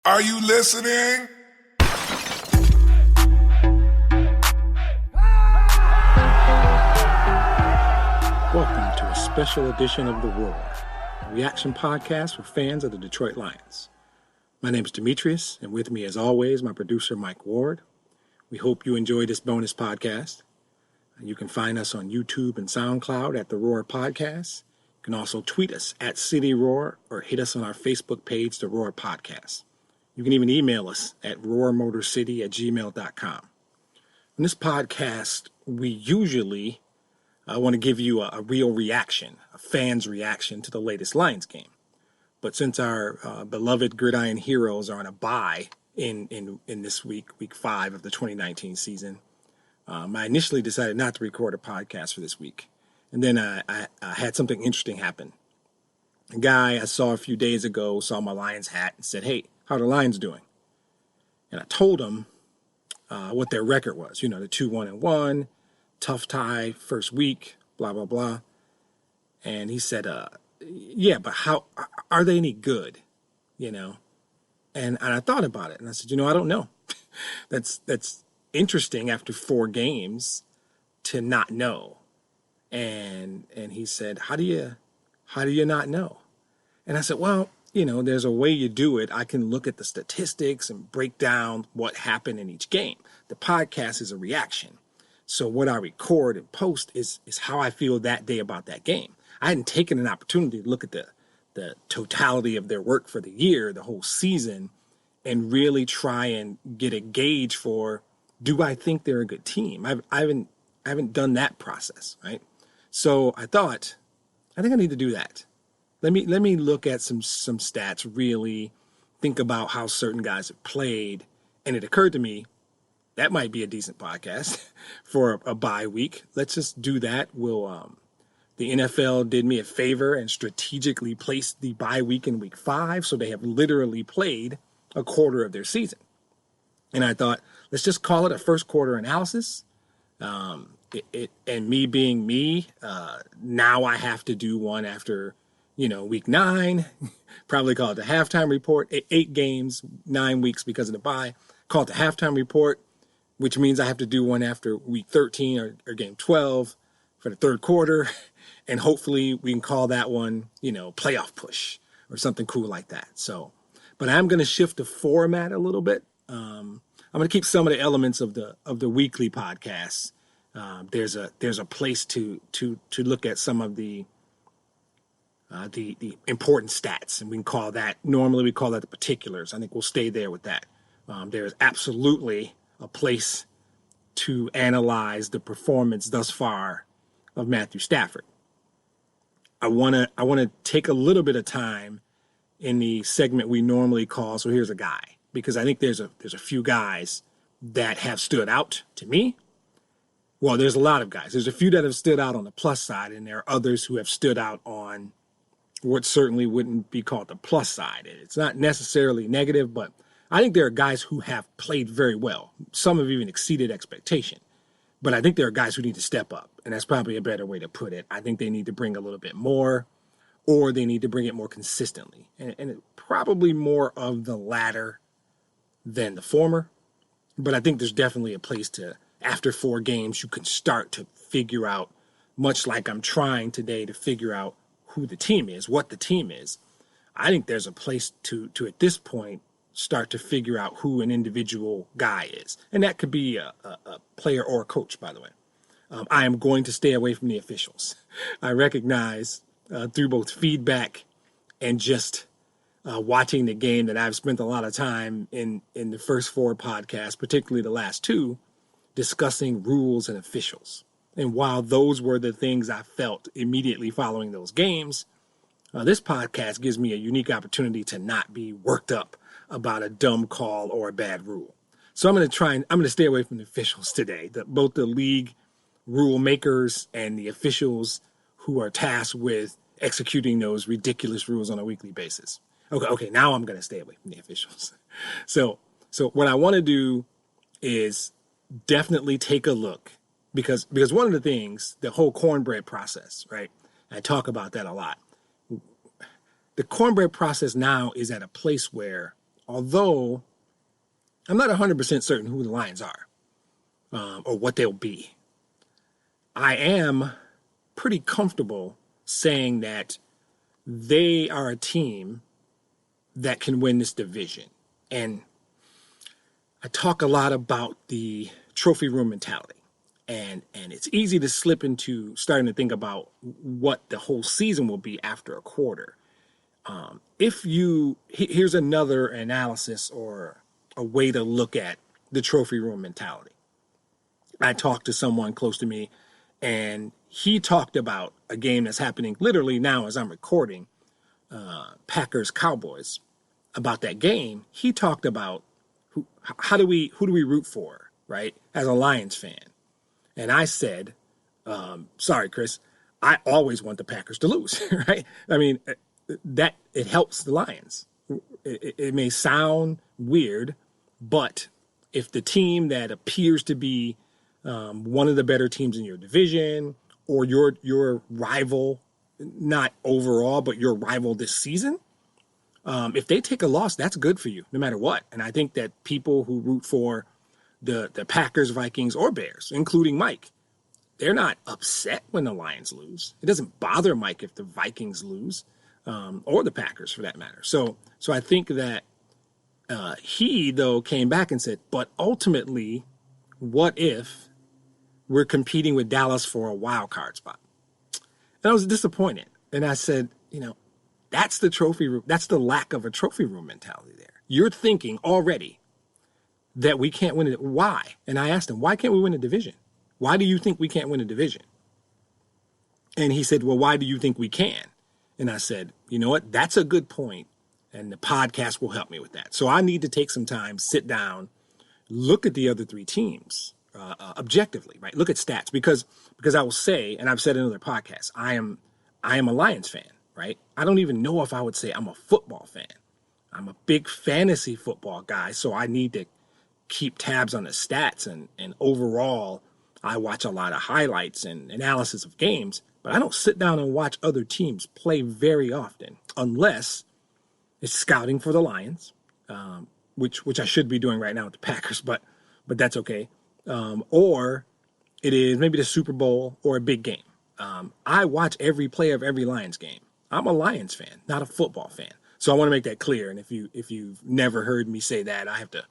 Are you listening? Welcome to a special edition of The Roar, a reaction podcast for fans of the Detroit Lions. My name is Demetrius, and with me, as always, my producer, Mike Ward. We hope you enjoy this bonus podcast. You can find us on YouTube and SoundCloud at The Roar Podcast. You can also tweet us at City Roar or hit us on our Facebook page, The Roar Podcast. You can even email us at roarmotorcity@gmail.com. In this podcast, we usually want to give you a real reaction, a fan's reaction to the latest Lions game. But since our beloved Gridiron Heroes are on a bye in this week 5 of the 2019 season, I initially decided not to record a podcast for this week. And then I had something interesting happen. A guy I saw a few days ago saw my Lions hat and said, "Hey, how are the Lions doing?" And I told him what their record was. You know, the 2-1-1, tough tie, first week, blah, blah, blah. And he said, yeah, but how are they any good? You know? And I thought about it and I said, I don't know. That's interesting after 4 games to not know. And he said, how do you not know? And I said, well, there's a way you do it. I can look at the statistics and break down what happened in each game. The podcast is a reaction. So what I record and post is how I feel that day about that game. I hadn't taken an opportunity to look at the totality of their work for the year, the whole season, and really try and get a gauge for, do I think they're a good team? I haven't done that process, right? So I thought, I think I need to do that. Let me look at some stats, really think about how certain guys have played. And it occurred to me, that might be a decent podcast for a bye week. Let's just do that. The NFL did me a favor and strategically placed the bye week in week 5. So they have literally played a quarter of their season. And I thought, let's just call it a first quarter analysis. And me being me, now I have to do one after week 9, probably call it the halftime report, 8 games, 9 weeks because of the bye, call it the halftime report, which means I have to do one after week 13 or game 12 for the third quarter. And hopefully we can call that one, playoff push or something cool like that. So, but I'm going to shift the format a little bit. I'm going to keep some of the elements of the weekly podcasts. There's a place to look at some of the important stats, and normally we call that the particulars. I think we'll stay there with that. There's absolutely a place to analyze the performance thus far of Matthew Stafford. I want to take a little bit of time in the segment we normally call "So Here's a Guy," because I think there's a few guys that have stood out to me. Well, there's a lot of guys. There's a few that have stood out on the plus side, and there are others who have stood out on what certainly wouldn't be called the plus side. It's not necessarily negative, but I think there are guys who have played very well. Some have even exceeded expectation. But I think there are guys who need to step up, and that's probably a better way to put it. I think they need to bring a little bit more, or they need to bring it more consistently. And probably more of the latter than the former. But I think there's definitely a place to, after 4 games, you can start to figure out, much like I'm trying today to figure out who the team is, what the team is. I think there's a place to at this point, start to figure out who an individual guy is. And that could be a player or a coach, by the way. I am going to stay away from the officials. I recognize through both feedback and just watching the game that I've spent a lot of time in the first 4 podcasts, particularly the last 2, discussing rules and officials. And while those were the things I felt immediately following those games, this podcast gives me a unique opportunity to not be worked up about a dumb call or a bad rule. So I'm going to stay away from the officials today, both the league rule makers and the officials who are tasked with executing those ridiculous rules on a weekly basis. Okay, now I'm going to stay away from the officials. So what I want to do is definitely take a look, because one of the things, the whole cornbread process, right? I talk about that a lot. The cornbread process now is at a place where although I'm not 100% certain who the Lions are or what they'll be, I am pretty comfortable saying that they are a team that can win this division. And I talk a lot about the trophy room mentality. And it's easy to slip into starting to think about what the whole season will be after a quarter. Here's another analysis or a way to look at the trophy room mentality. I talked to someone close to me, and he talked about a game that's happening literally now as I'm recording, Packers Cowboys. About that game, he talked about who do we root for, right? As a Lions fan. And I said, sorry, Chris, I always want the Packers to lose, right? I mean, that it helps the Lions. It may sound weird, but if the team that appears to be one of the better teams in your division, or your rival, not overall, but your rival this season, if they take a loss, that's good for you, no matter what. And I think that people who root for the Packers, Vikings, or Bears, including Mike, they're not upset when the Lions lose. It doesn't bother Mike if the Vikings lose, or the Packers for that matter. So I think that he, though, came back and said, but ultimately, what if we're competing with Dallas for a wild card spot? And I was disappointed. And I said, that's the trophy room. That's the lack of a trophy room mentality there. You're thinking already that we can't win it. Why? And I asked him, why can't we win a division? Why do you think we can't win a division? And he said, well, why do you think we can? And I said, you know what? That's a good point. And the podcast will help me with that. So I need to take some time, sit down, look at the other three teams objectively, right? Look at stats because I will say, and I've said in other podcasts, I am a Lions fan, right? I don't even know if I would say I'm a football fan. I'm a big fantasy football guy, so I need to keep tabs on the stats. And overall, I watch a lot of highlights and analysis of games, but I don't sit down and watch other teams play very often, unless it's scouting for the Lions, which I should be doing right now with the Packers, but that's okay. Or it is maybe the Super Bowl or a big game. I watch every play of every Lions game. I'm a Lions fan, not a football fan. So I want to make that clear. And if you've never heard me say that, I have to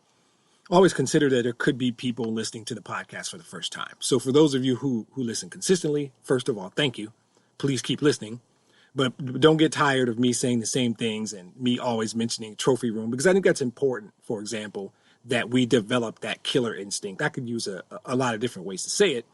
always consider that there could be people listening to the podcast for the first time. So for those of you who listen consistently, first of all, thank you. Please keep listening. But don't get tired of me saying the same things and me always mentioning trophy room, because I think that's important, for example, that we develop that killer instinct. I could use a lot of different ways to say it.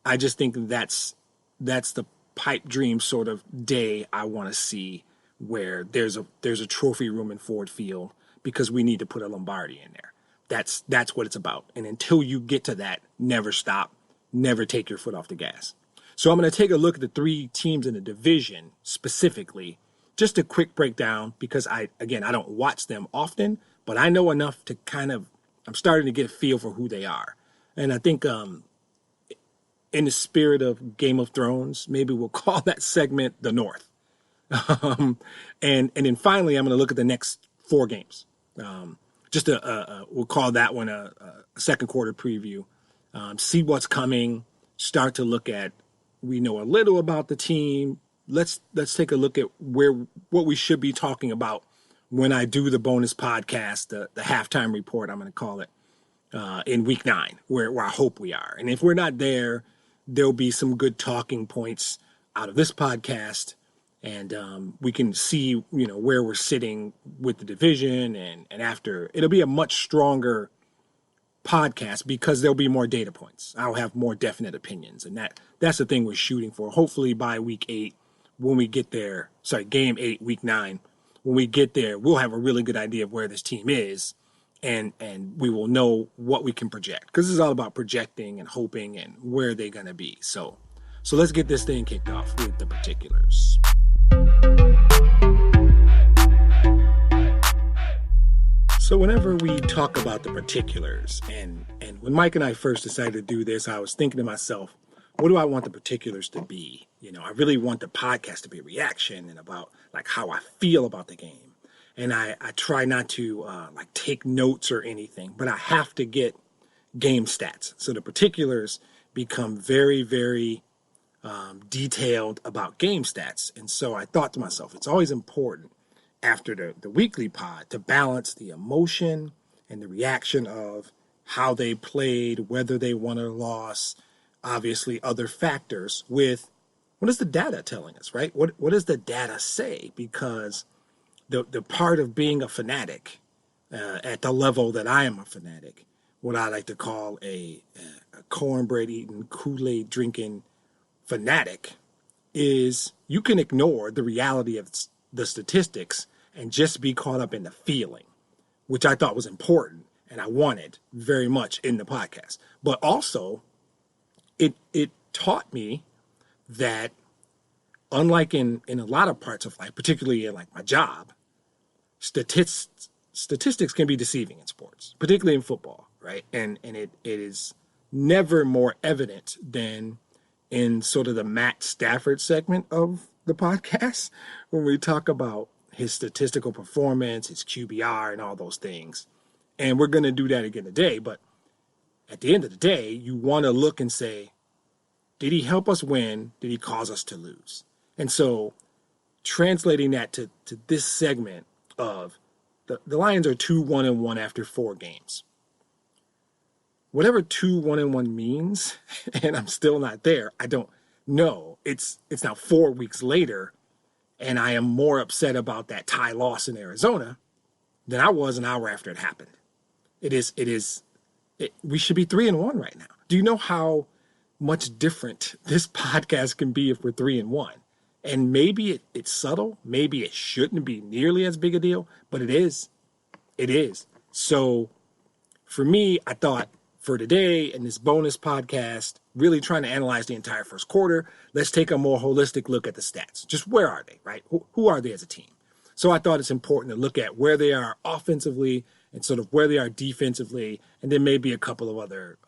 I just think that's the pipe dream sort of day I want to see, where there's a trophy room in Ford Field because we need to put a Lombardi in there. That's what it's about. And until you get to that, never stop, never take your foot off the gas. So I'm going to take a look at the three teams in the division specifically, just a quick breakdown, because I don't watch them often, but I know enough to I'm starting to get a feel for who they are. And I think in the spirit of Game of Thrones, maybe we'll call that segment the North. And then finally, I'm going to look at the next four games. We'll call that one a second quarter preview. See what's coming. Start to look at. We know a little about the team. Let's take a look at what we should be talking about when I do the bonus podcast, the halftime report, I'm going to call it, in week 9, where I hope we are. And if we're not there, there'll be some good talking points out of this podcast, and we can see, where we're sitting with the division, and after. It'll be a much stronger podcast because there'll be more data points. I'll have more definite opinions, and that's the thing we're shooting for. Hopefully by week 8, when we get there, game 8, week 9, when we get there, we'll have a really good idea of where this team is, and we will know what we can project, because this is all about projecting and hoping and where they're going to be. So let's get this thing kicked off with the particulars. So whenever we talk about the particulars, and when Mike and I first decided to do this, I was thinking to myself, what do I want the particulars to be? I really want the podcast to be a reaction and about like how I feel about the game. and I try not to like take notes or anything, but I have to get game stats. So the particulars become very, very detailed about game stats. And so I thought to myself, it's always important after the weekly pod to balance the emotion and the reaction of how they played, whether they won or lost, obviously other factors with what is the data telling us, right? What does the data say? Because the part of being a fanatic at the level that I am a fanatic, what I like to call a cornbread eating, Kool-Aid drinking fanatic, is you can ignore the reality of the statistics and just be caught up in the feeling, which I thought was important and I wanted very much in the podcast. But also, it taught me that unlike in a lot of parts of life, particularly in like my job, statistics can be deceiving in sports, particularly in football, right? And it is never more evident than in sort of the Matt Stafford segment of the podcast when we talk about his statistical performance, his QBR, and all those things. And we're going to do that again today. But at the end of the day, you want to look and say, did he help us win? Did he cause us to lose? And so translating that to this segment of the Lions are 2-1-1 after 4 games. Whatever 2-1-1 means, and I'm still not there, I don't know. It's now 4 weeks later, and I am more upset about that tie loss in Arizona than I was an hour after it happened. We should be 3-1 right now. Do you know how much different this podcast can be if we're 3-1? And maybe it's subtle. Maybe it shouldn't be nearly as big a deal, but it is. It is. So for me, I thought for today in this bonus podcast, really trying to analyze the entire first quarter, let's take a more holistic look at the stats. Just where are they, right? Who are they as a team? So I thought it's important to look at where they are offensively and sort of where they are defensively, and then maybe a couple of other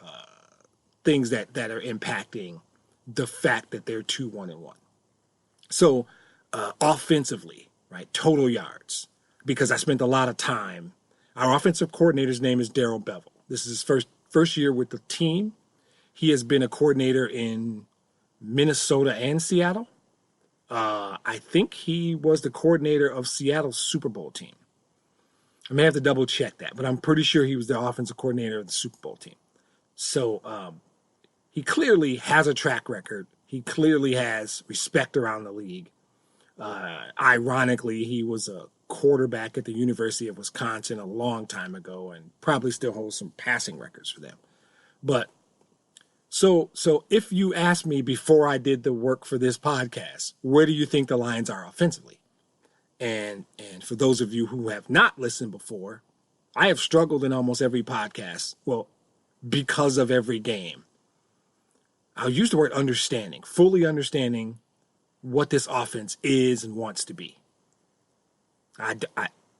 things that are impacting the fact that they're 2-1-1. So offensively, right, total yards, because I spent a lot of time. Our offensive coordinator's name is Darrell Bevel. This is his first year with the team. He has been a coordinator in Minnesota and Seattle. I think he was the coordinator of Seattle's Super Bowl team. I may have to double check that, but I'm pretty sure he was the offensive coordinator of the Super Bowl team. So he clearly has a track record. He clearly has respect around the league. Ironically, he was a quarterback at the University of Wisconsin a long time ago and probably still holds some passing records for them. But so if you asked me before I did the work for this podcast, where do you think the Lions are offensively? And for those of you who have not listened before, I have struggled in almost every podcast, well, because of every game. I'll use the word understanding, fully understanding what this offense is and wants to be.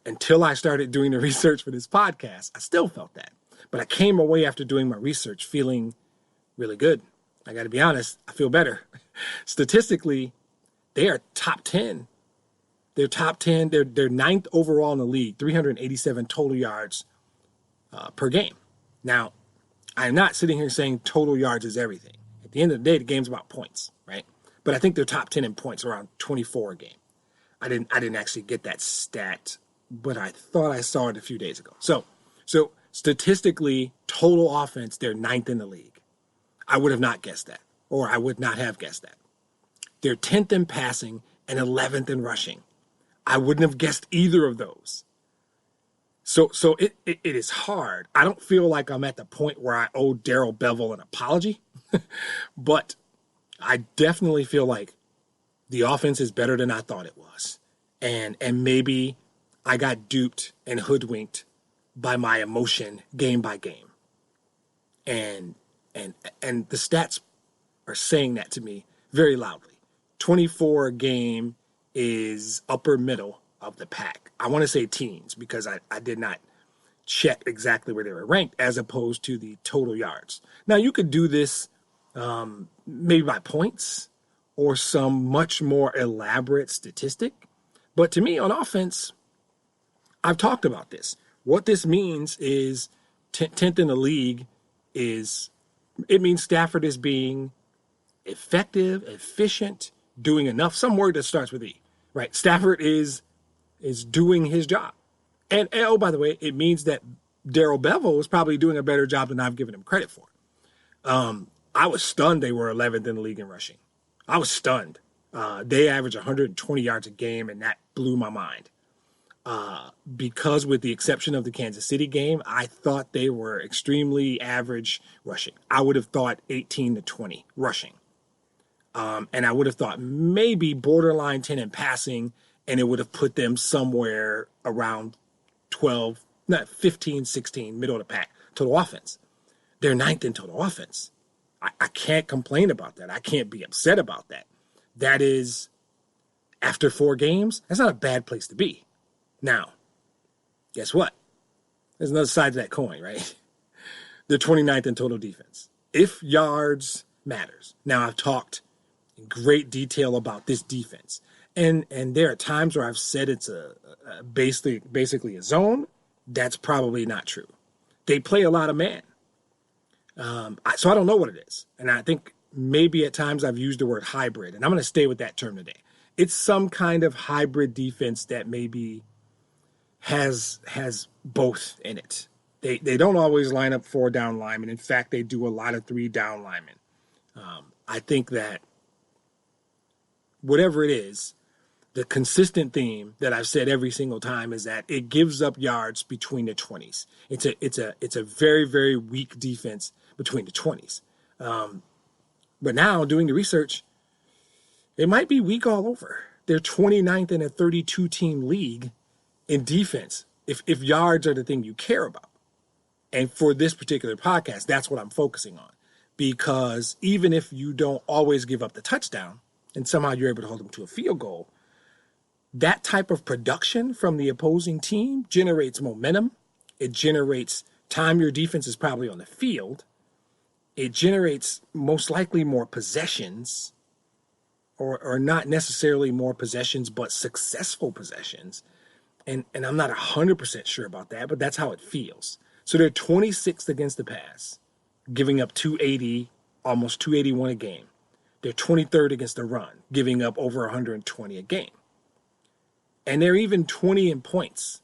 Until I started doing the research for this podcast, I still felt that. But I came away after doing my research feeling really good. I got to be honest, I feel better. Statistically, they are top 10. They're top 10. They're ninth overall in the league, 387 total yards per game. Now, I'm not sitting here saying total yards is everything. At the end of the day, the game's about points, right? But I think they're top 10 in points, around 24 a game. I didn't actually get that stat, but I thought I saw it a few days ago. So statistically, total offense, they're ninth in the league. I would have not guessed that, or I would not have guessed that. They're 10th in passing and 11th in rushing. I wouldn't have guessed either of those. So it is hard. I don't feel like I'm at the point where I owe Darrell Bevel an apology, but I definitely feel like the offense is better than I thought it was. And maybe I got duped and hoodwinked by my emotion game by game. And the stats are saying that to me very loudly. 24 a game is upper middle of the pack. I want to say teens because I did not check exactly where they were ranked as opposed to the total yards. Now, you could do this maybe by points or some much more elaborate statistic. But to me, on offense, I've talked about this. What this means is 10th in the league it means Stafford is being effective, efficient, doing enough. Some word that starts with E, right? Stafford is doing his job. And oh, by the way, it means that Darrell Bevell is probably doing a better job than I've given him credit for. I was stunned they were 11th in the league in rushing. I was stunned. They average 120 yards a game, and that blew my mind. Because with the exception of the Kansas City game, I thought they were extremely average rushing. I would have thought 18 to 20 rushing. And I would have thought maybe borderline 10 in passing, and it would have put them somewhere around 15, 16, middle of the pack, total offense. They're 9th in total offense. I can't complain about that. I can't be upset about that. That is, after 4 games, that's not a bad place to be. Now, guess what? There's another side to that coin, right? They're 29th in total defense. If yards matters. Now, I've talked in great detail about this defense. And there are times where I've said it's basically a zone. That's probably not true. They play a lot of man. So I don't know what it is. And I think maybe at times I've used the word hybrid, and I'm going to stay with that term today. It's some kind of hybrid defense that maybe has both in it. They don't always line up 4 down linemen. In fact, they do a lot of 3 down linemen. I think that whatever it is, the consistent theme that I've said every single time is that it gives up yards between the 20s. It's a very, very weak defense between the 20s. But now doing the research, it might be weak all over. They're 29th in a 32-team league in defense, if yards are the thing you care about. And for this particular podcast, that's what I'm focusing on. Because even if you don't always give up the touchdown and somehow you're able to hold them to a field goal, that type of production from the opposing team generates momentum. It generates time your defense is probably on the field. It generates most likely more possessions, or not necessarily more possessions, but successful possessions. And I'm not 100% sure about that, but that's how it feels. So they're 26th against the pass, giving up 280, almost 281 a game. They're 23rd against the run, giving up over 120 a game. And they're even 20 in points.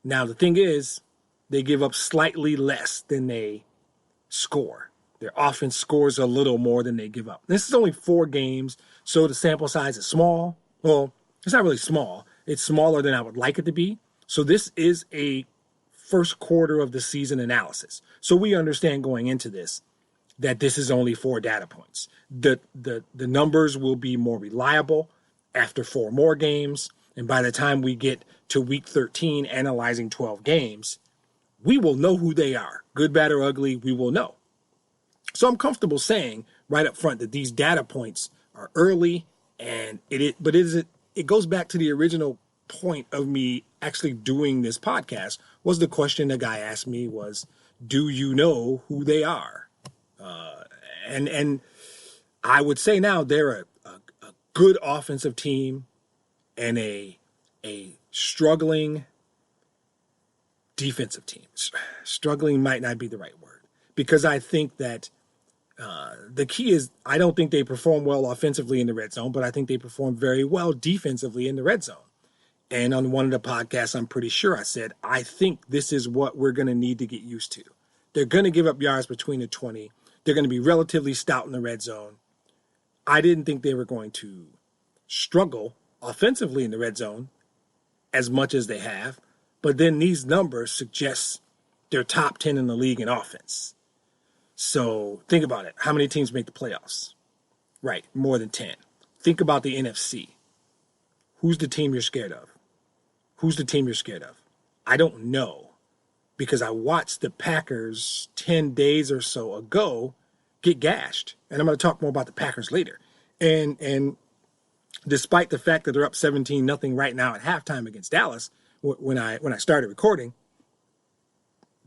Now, the thing is, they give up slightly less than they score. Their offense scores a little more than they give up. This is only 4 games, so the sample size is small. Well, it's not really small. It's smaller than I would like it to be. So this is a first quarter of the season analysis. So we understand going into this that this is only 4 data points. The numbers will be more reliable after 4 more games. And by the time we get to week 13, analyzing 12 games, we will know who they are. Good, bad, or ugly, we will know. So I'm comfortable saying right up front that these data points are early, and it goes back to the original point of me actually doing this podcast. Was the question the guy asked me was, do you know who they are? And I would say now they're a good offensive team and a struggling defensive team. Struggling might not be the right word, because I think that the key is I don't think they perform well offensively in the red zone, but I think they perform very well defensively in the red zone. And on one of the podcasts, I'm pretty sure I said, I think this is what we're going to need to get used to. They're going to give up yards between the 20. They're going to be relatively stout in the red zone. I didn't think they were going to struggle offensively in the red zone as much as they have. But then these numbers suggest they're top 10 in the league in offense. So think about it. How many teams make the playoffs? Right, more than 10. Think about the NFC. Who's the team you're scared of? Who's the team you're scared of? I don't know, because I watched the Packers 10 days or so ago get gashed. And I'm going to talk more about the Packers later. And despite the fact that they're up 17-0 right now at halftime against Dallas, when I started recording,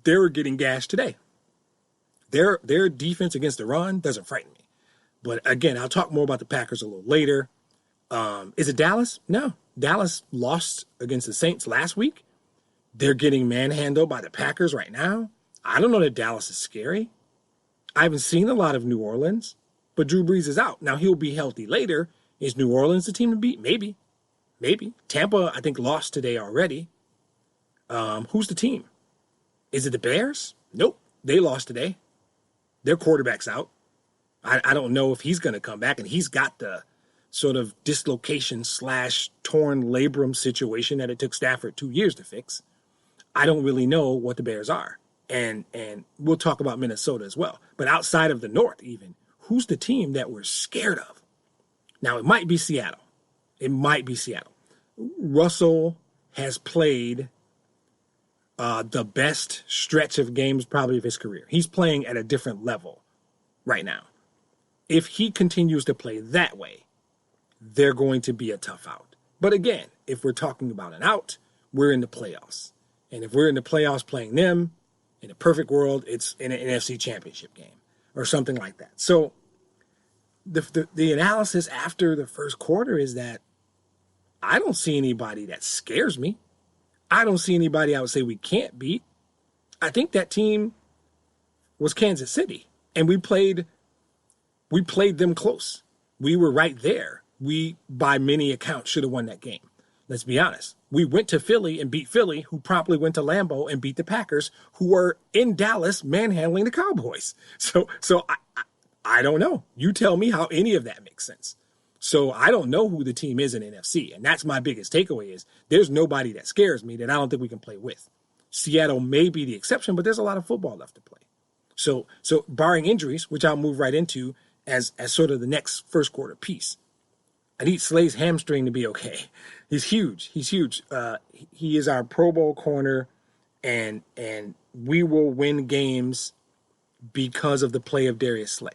they were getting gashed today. Their defense against the run doesn't frighten me. But again, I'll talk more about the Packers a little later. Is it Dallas? No. Dallas lost against the Saints last week. They're getting manhandled by the Packers right now. I don't know that Dallas is scary. I haven't seen a lot of New Orleans, but Drew Brees is out. Now, he'll be healthy later. Is New Orleans the team to beat? Maybe. Tampa, I think, lost today already. Who's the team? Is it the Bears? Nope. They lost today. Their quarterback's out. I don't know if he's going to come back, and he's got the sort of dislocation / torn labrum situation that it took Stafford 2 years to fix. I don't really know what the Bears are. And we'll talk about Minnesota as well. But outside of the North even, who's the team that we're scared of? Now, it might be Seattle. Russell has played the best stretch of games probably of his career. He's playing at a different level right now. If he continues to play that way, they're going to be a tough out. But again, if we're talking about an out, we're in the playoffs. And if we're in the playoffs playing them, in a perfect world, it's in an NFC championship game or something like that. So the analysis after the first quarter is that I don't see anybody that scares me. I don't see anybody I would say we can't beat. I think that team was Kansas City, and we played them close. We were right there. We, by many accounts, should have won that game. Let's be honest. We went to Philly and beat Philly, who promptly went to Lambeau and beat the Packers, who are in Dallas manhandling the Cowboys. So I don't know. You tell me how any of that makes sense. So I don't know who the team is in NFC, and that's my biggest takeaway is there's nobody that scares me that I don't think we can play with. Seattle may be the exception, but there's a lot of football left to play. So barring injuries, which I'll move right into as sort of the next first quarter piece, I need Slay's hamstring to be okay. He's huge. He is our Pro Bowl corner, and we will win games because of the play of Darius Slay.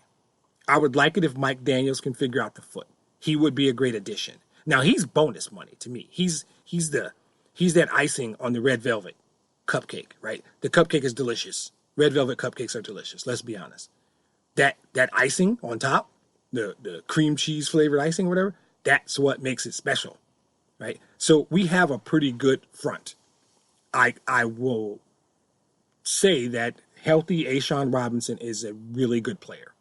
I would like it if Mike Daniels can figure out the foot. He would be a great addition. Now he's bonus money to me. He's that icing on the red velvet cupcake, right? The cupcake is delicious. Red velvet cupcakes are delicious. Let's be honest. That icing on top, the cream cheese flavored icing, or whatever, that's what makes it special, right? So we have a pretty good front. I will say that healthy Ashawn Robinson is a really good player.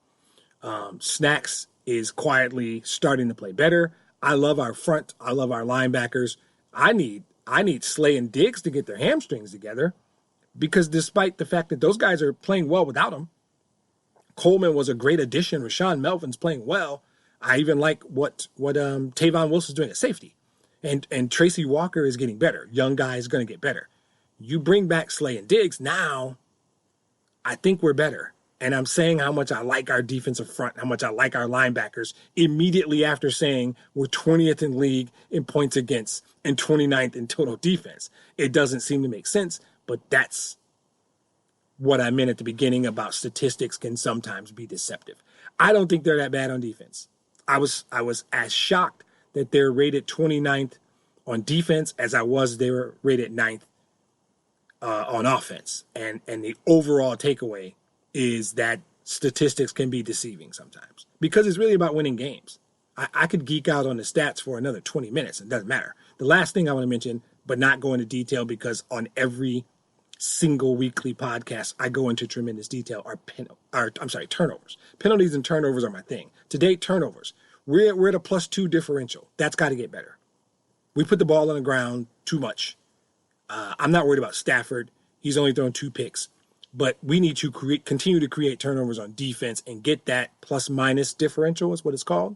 Snacks is quietly starting to play better. I love our front. I love our linebackers. I need Slay and Diggs to get their hamstrings together, because despite the fact that those guys are playing well without him, Coleman was a great addition. Rashawn Melvin's playing well. I even like what Tavon Wilson's doing at safety. And Tracy Walker is getting better. Young guy is going to get better. You bring back Slay and Diggs, now I think we're better. And I'm saying how much I like our defensive front, how much I like our linebackers, immediately after saying we're 20th in league in points against and 29th in total defense. It doesn't seem to make sense, but that's what I meant at the beginning about statistics can sometimes be deceptive. I don't think they're that bad on defense. I was as shocked that they're rated 29th on defense as I was they were rated 9th on offense. And the overall takeaway is that statistics can be deceiving sometimes because it's really about winning games. I could geek out on the stats for another 20 minutes. It doesn't matter. The last thing I want to mention, but not go into detail because on every single weekly podcast I go into tremendous detail, are turnovers. Penalties and turnovers are my thing. Today, turnovers. We're at a +2 differential. That's got to get better. We put the ball on the ground too much. I'm not worried about Stafford. He's only thrown 2 picks. But we need to continue to create turnovers on defense and get that plus-minus differential is what it's called,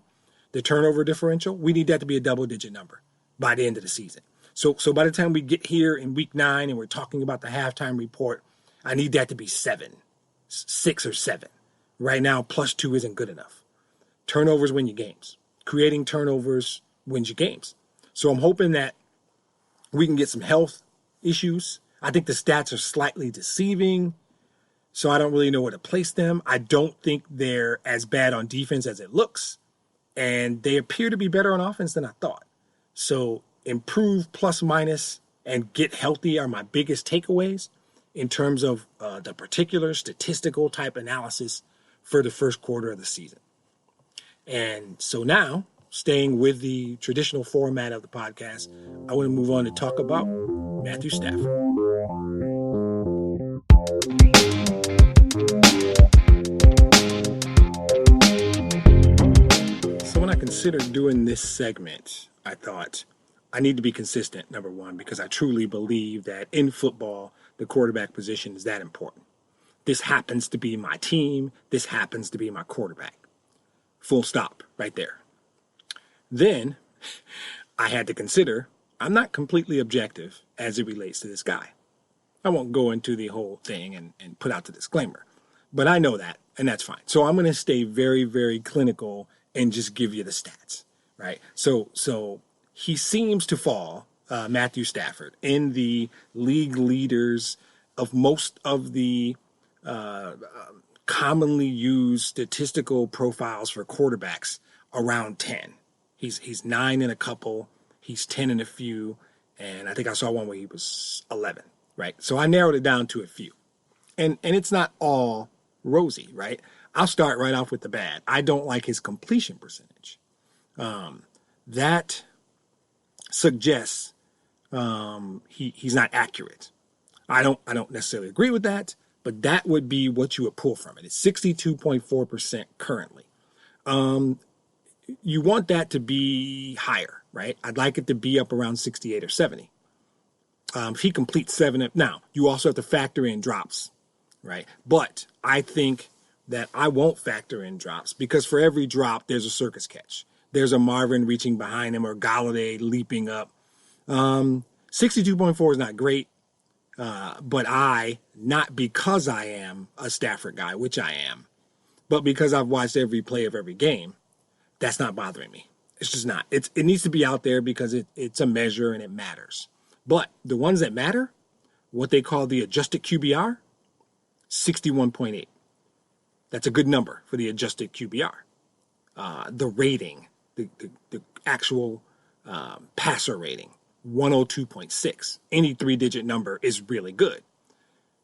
the turnover differential. We need that to be a double-digit number by the end of the season. So by the time we get here in week 9 and we're talking about the halftime report, I need that to be 6 or 7. Right now, +2 isn't good enough. Turnovers win you games. Creating turnovers wins you games. So I'm hoping that we can get some health issues. I think the stats are slightly deceiving, so I don't really know where to place them. I don't think they're as bad on defense as it looks, and they appear to be better on offense than I thought. So improve plus-minus and get healthy are my biggest takeaways in terms of the particular statistical type analysis for the first quarter of the season. And so now, staying with the traditional format of the podcast, I want to move on to talk about Matthew Stafford. considered doing this segment, I thought I need to be consistent, number one, because I truly believe that in football, the quarterback position is that important. This happens to be my team. This happens to be my quarterback. Full stop right there. Then I had to consider I'm not completely objective as it relates to this guy. I won't go into the whole thing and put out the disclaimer, but I know that, and that's fine. So I'm going to stay very, very clinical and just give you the stats, right? So he seems to fall, Matthew Stafford, in the league leaders of most of the commonly used statistical profiles for quarterbacks around 10. He's 9 in a couple, he's 10 in a few, and I think I saw one where he was 11, right? So I narrowed it down to a few. And it's not all rosy, right? I'll start right off with the bad. I don't like his completion percentage. That suggests he's not accurate. I don't necessarily agree with that, but that would be what you would pull from it. It's 62.4% currently. You want that to be higher, right? I'd like it to be up around 68 or 70. If he completes 7, now you also have to factor in drops, right? But I think that I won't factor in drops because for every drop, there's a circus catch. There's a Marvin reaching behind him or Galladay leaping up. 62.4 is not great, but not because I am a Stafford guy, which I am, but because I've watched every play of every game, that's not bothering me. It's just not. It needs to be out there because it's a measure and it matters. But the ones that matter, what they call the adjusted QBR, 61.8. That's a good number for the adjusted QBR. The rating, the actual passer rating, 102.6. Any 3-digit number is really good.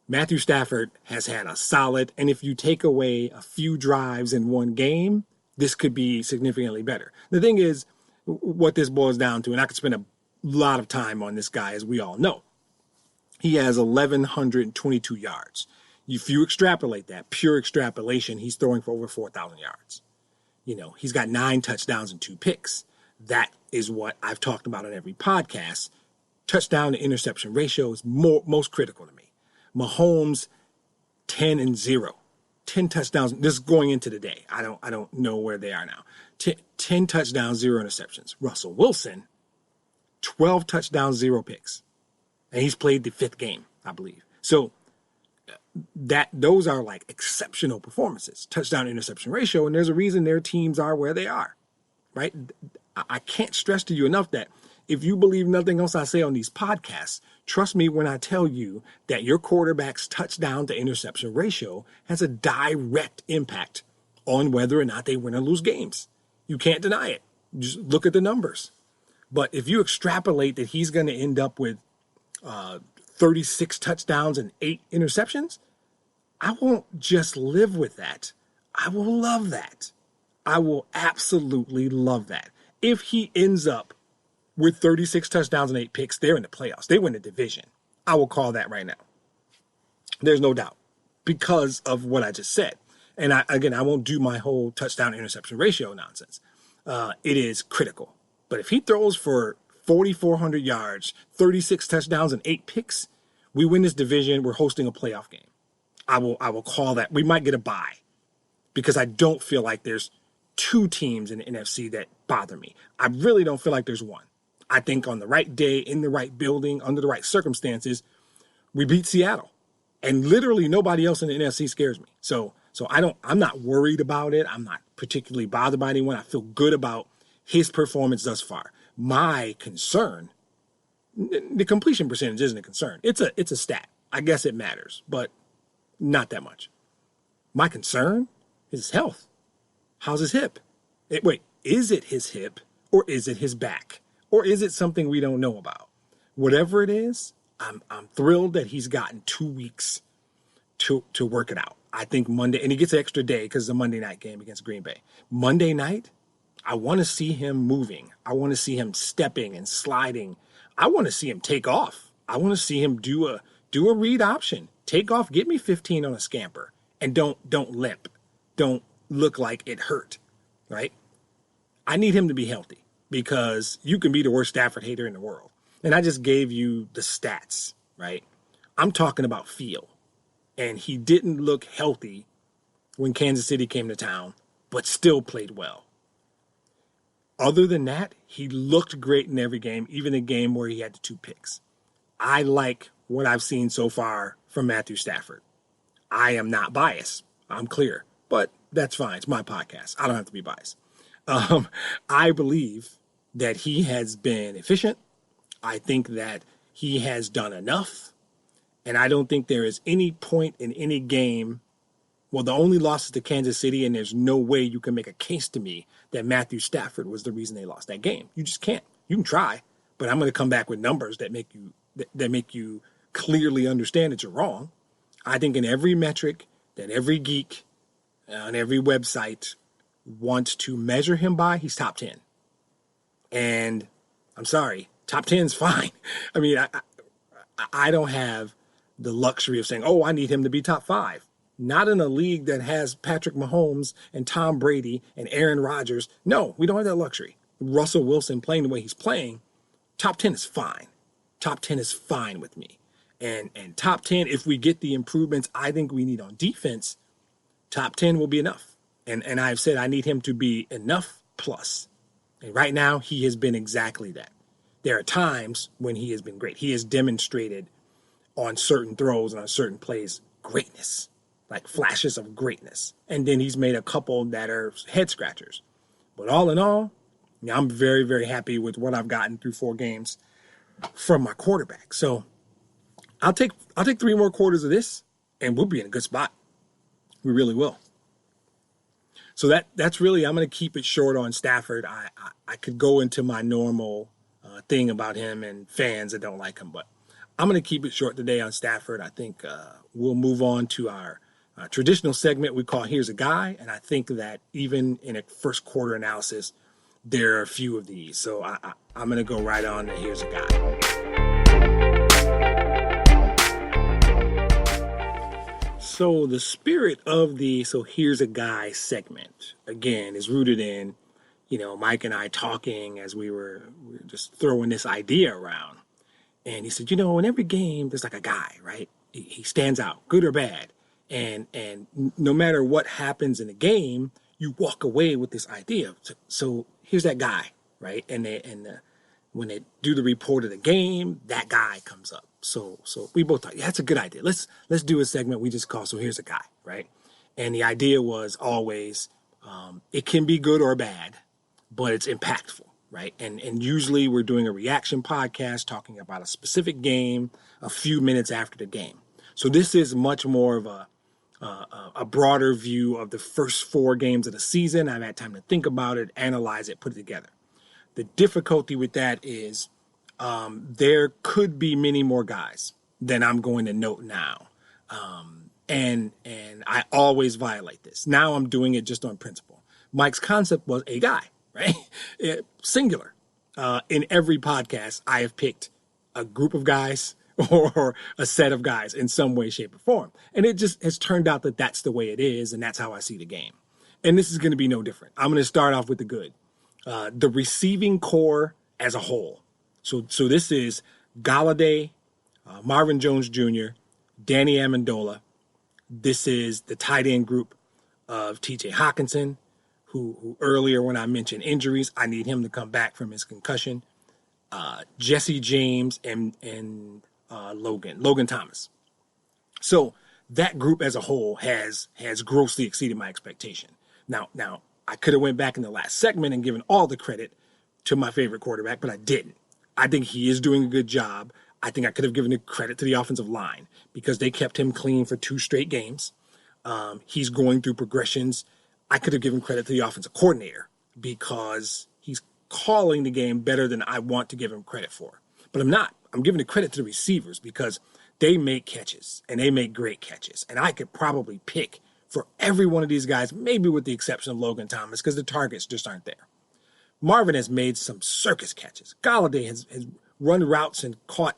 Matthew Stafford has had a solid, and if you take away a few drives in one game, this could be significantly better. The thing is, what this boils down to, and I could spend a lot of time on this guy, as we all know, he has 1,122 yards. If you extrapolate that, pure extrapolation, he's throwing for over 4,000 yards. You know, he's got 9 touchdowns and 2 picks. That is what I've talked about on every podcast. Touchdown to interception ratio is most critical to me. Mahomes, 10-0. 10 touchdowns. This is going into the day. I don't know where they are now. 10 touchdowns, 0 interceptions. Russell Wilson, 12 touchdowns, 0 picks. And he's played the 5th game, I believe. So those are like exceptional performances. Touchdown interception ratio, and there's a reason their teams are where they are, right? I can't stress to you enough that if you believe nothing else I say on these podcasts, trust me when I tell you that your quarterback's touchdown to interception ratio has a direct impact on whether or not they win or lose games. You can't deny it. Just look at the numbers. But if you extrapolate that he's going to end up with 36 touchdowns and 8 interceptions, I won't just live with that. I will love that. I will absolutely love that. If he ends up with 36 touchdowns and 8 picks, they're in the playoffs. They win the division. I will call that right now. There's no doubt because of what I just said. And I won't do my whole touchdown interception ratio nonsense. It is critical. But if he throws for 4,400 yards, 36 touchdowns, and 8 picks, we win this division. We're hosting a playoff game. I will call that. We might get a bye because I don't feel like there's 2 teams in the NFC that bother me. I really don't feel like there's one. I think on the right day, in the right building, under the right circumstances, we beat Seattle. And literally nobody else in the NFC scares me. So I'm not worried about it. I'm not particularly bothered by anyone. I feel good about his performance thus far. My concern, the completion percentage isn't a concern. It's a stat. I guess it matters, but not that much. My concern is his health. How's his hip? Is it his hip or is it his back? Or is it something we don't know about? Whatever it is, I'm thrilled that he's gotten 2 weeks to work it out. I think Monday, and he gets an extra day because it's a Monday night game against Green Bay. Monday night, I want to see him moving. I want to see him stepping and sliding. I want to see him take off. I want to see him do a read option. Take off, get me 15 on a scamper, and don't limp. Don't look like it hurt, right? I need him to be healthy because you can be the worst Stafford hater in the world. And I just gave you the stats, right? I'm talking about feel. And he didn't look healthy when Kansas City came to town, but still played well. Other than that, he looked great in every game, even the game where he had the 2 picks. I like what I've seen so far from Matthew Stafford. I am not biased. I'm clear. But that's fine. It's my podcast. I don't have to be biased. I believe that he has been efficient. I think that he has done enough. And I don't think there is any point in any game. Well, the only loss is to Kansas City, and there's no way you can make a case to me that Matthew Stafford was the reason they lost that game. You just can't. You can try, but I'm going to come back with numbers that make you clearly understand that you're wrong. I think in every metric that every geek on every website wants to measure him by, he's top 10. And I'm sorry, top 10 is fine. I mean, I don't have the luxury of saying, oh, I need him to be top 5. Not in a league that has Patrick Mahomes and Tom Brady and Aaron Rodgers. No, we don't have that luxury. Russell Wilson playing the way he's playing, top 10 is fine. Top 10 is fine with me. And top 10, if we get the improvements I think we need on defense, top 10 will be enough. And I've said I need him to be enough plus. And right now, he has been exactly that. There are times when he has been great. He has demonstrated on certain throws and on certain plays greatness, like flashes of greatness. And then he's made a couple that are head scratchers. But all in all, I'm very, very happy with what I've gotten through 4 games from my quarterback. So I'll take 3 more quarters of this, and we'll be in a good spot. We really will. So that's really, I'm going to keep it short on Stafford. I could go into my normal thing about him and fans that don't like him, but I'm going to keep it short today on Stafford. I think we'll move on to our traditional segment we call Here's a Guy, and I think that even in a first quarter analysis, there are a few of these. So I'm going to go right on to Here's a Guy. So the spirit of the So Here's a Guy segment, again, is rooted in, Mike and I talking as we were just throwing this idea around. And he said, in every game, there's like a guy, right? He stands out, good or bad. And no matter what happens in the game, you walk away with this idea. So here's that guy, right? And when they do the report of the game, that guy comes up. So we both thought, yeah, that's a good idea. Let's do a segment we just call So Here's a Guy, right? And the idea was always it can be good or bad, but it's impactful, right? And usually we're doing a reaction podcast talking about a specific game a few minutes after the game. So this is much more of a broader view of the first 4 games of the season. I've had time to think about it, analyze it, put it together. The difficulty with that is there could be many more guys than I'm going to note now. And I always violate this. Now I'm doing it just on principle. Mike's concept was a guy, right? Singular. In every podcast, I have picked a group of guys or a set of guys in some way, shape, or form. And it just has turned out that that's the way it is, and that's how I see the game. And this is going to be no different. I'm going to start off with the good. The receiving core as a whole. So this is Galladay, Marvin Jones Jr., Danny Amendola. This is the tight end group of T.J. Hockenson, who earlier when I mentioned injuries, I need him to come back from his concussion. Jesse James and Logan Thomas. So that group as a whole has grossly exceeded my expectation. Now I could have went back in the last segment and given all the credit to my favorite quarterback, but I didn't. I think he is doing a good job. I think I could have given the credit to the offensive line because they kept him clean for 2 straight games. He's going through progressions. I could have given credit to the offensive coordinator because he's calling the game better than I want to give him credit for. But I'm not. I'm giving the credit to the receivers because they make catches, and they make great catches. And I could probably pick for every one of these guys, maybe with the exception of Logan Thomas, because the targets just aren't there. Marvin has made some circus catches. Galladay has run routes and caught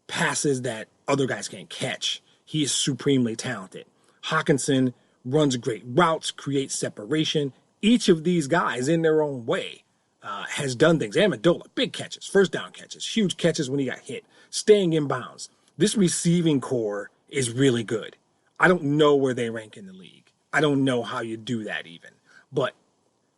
passes that other guys can't catch. He is supremely talented. Hockenson runs great routes, creates separation. Each of these guys, in their own way, has done things. Amendola, big catches, first down catches, huge catches when he got hit, staying in bounds. This receiving core is really good. I don't know where they rank in the league. I don't know how you do that even, but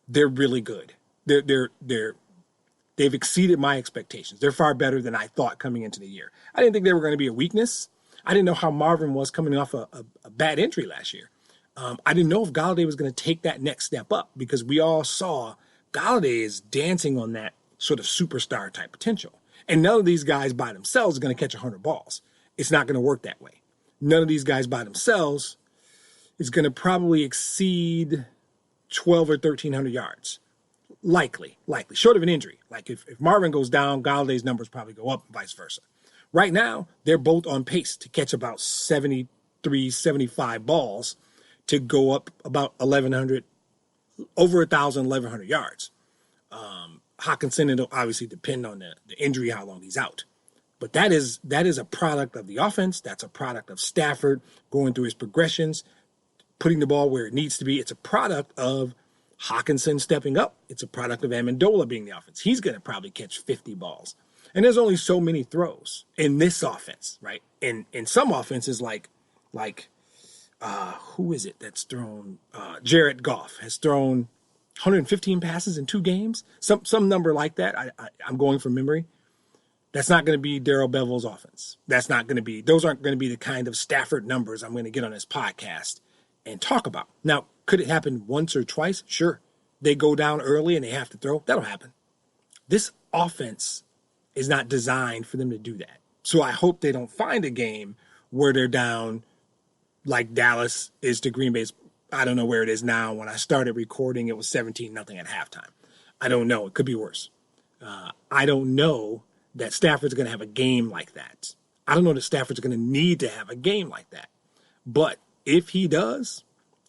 they're really good. They've exceeded my expectations. They're far better than I thought coming into the year. I didn't think they were going to be a weakness. I didn't know how Marvin was coming off a bad injury last year. I didn't know if Galladay was going to take that next step up because we all saw Galladay is dancing on that sort of superstar type potential. And none of these guys by themselves are going to catch 100 balls. It's not going to work that way. None of these guys by themselves is going to probably exceed 12 or 1,300 yards. Likely, short of an injury. Like if Marvin goes down, Galladay's numbers probably go up and vice versa. Right now, they're both on pace to catch about 73, 75 balls to go up about 1,100, over 1,000, 1,100 yards. Hockenson, it'll obviously depend on the injury, how long he's out. But that is a product of the offense. That's a product of Stafford going through his progressions, putting the ball where it needs to be. It's a product of Hockenson stepping up. It's a product of Amendola being the offense. He's going to probably catch 50 balls. And there's only so many throws in this offense, right? In some offenses like who is it that's thrown? Jared Goff has thrown 115 passes in 2 games. Some number like that. I'm going from memory. That's not going to be Darrell Bevell's offense. Those aren't going to be the kind of Stafford numbers I'm going to get on this podcast and talk about. Now, could it happen once or twice? Sure. They go down early and they have to throw. That'll happen. This offense is not designed for them to do that. So I hope they don't find a game where they're down like Dallas is to Green Bay's. I don't know where it is now. When I started recording, it was 17-0 at halftime. I don't know. It could be worse. I don't know that Stafford's going to have a game like that. I don't know that Stafford's going to need to have a game like that. But if he does,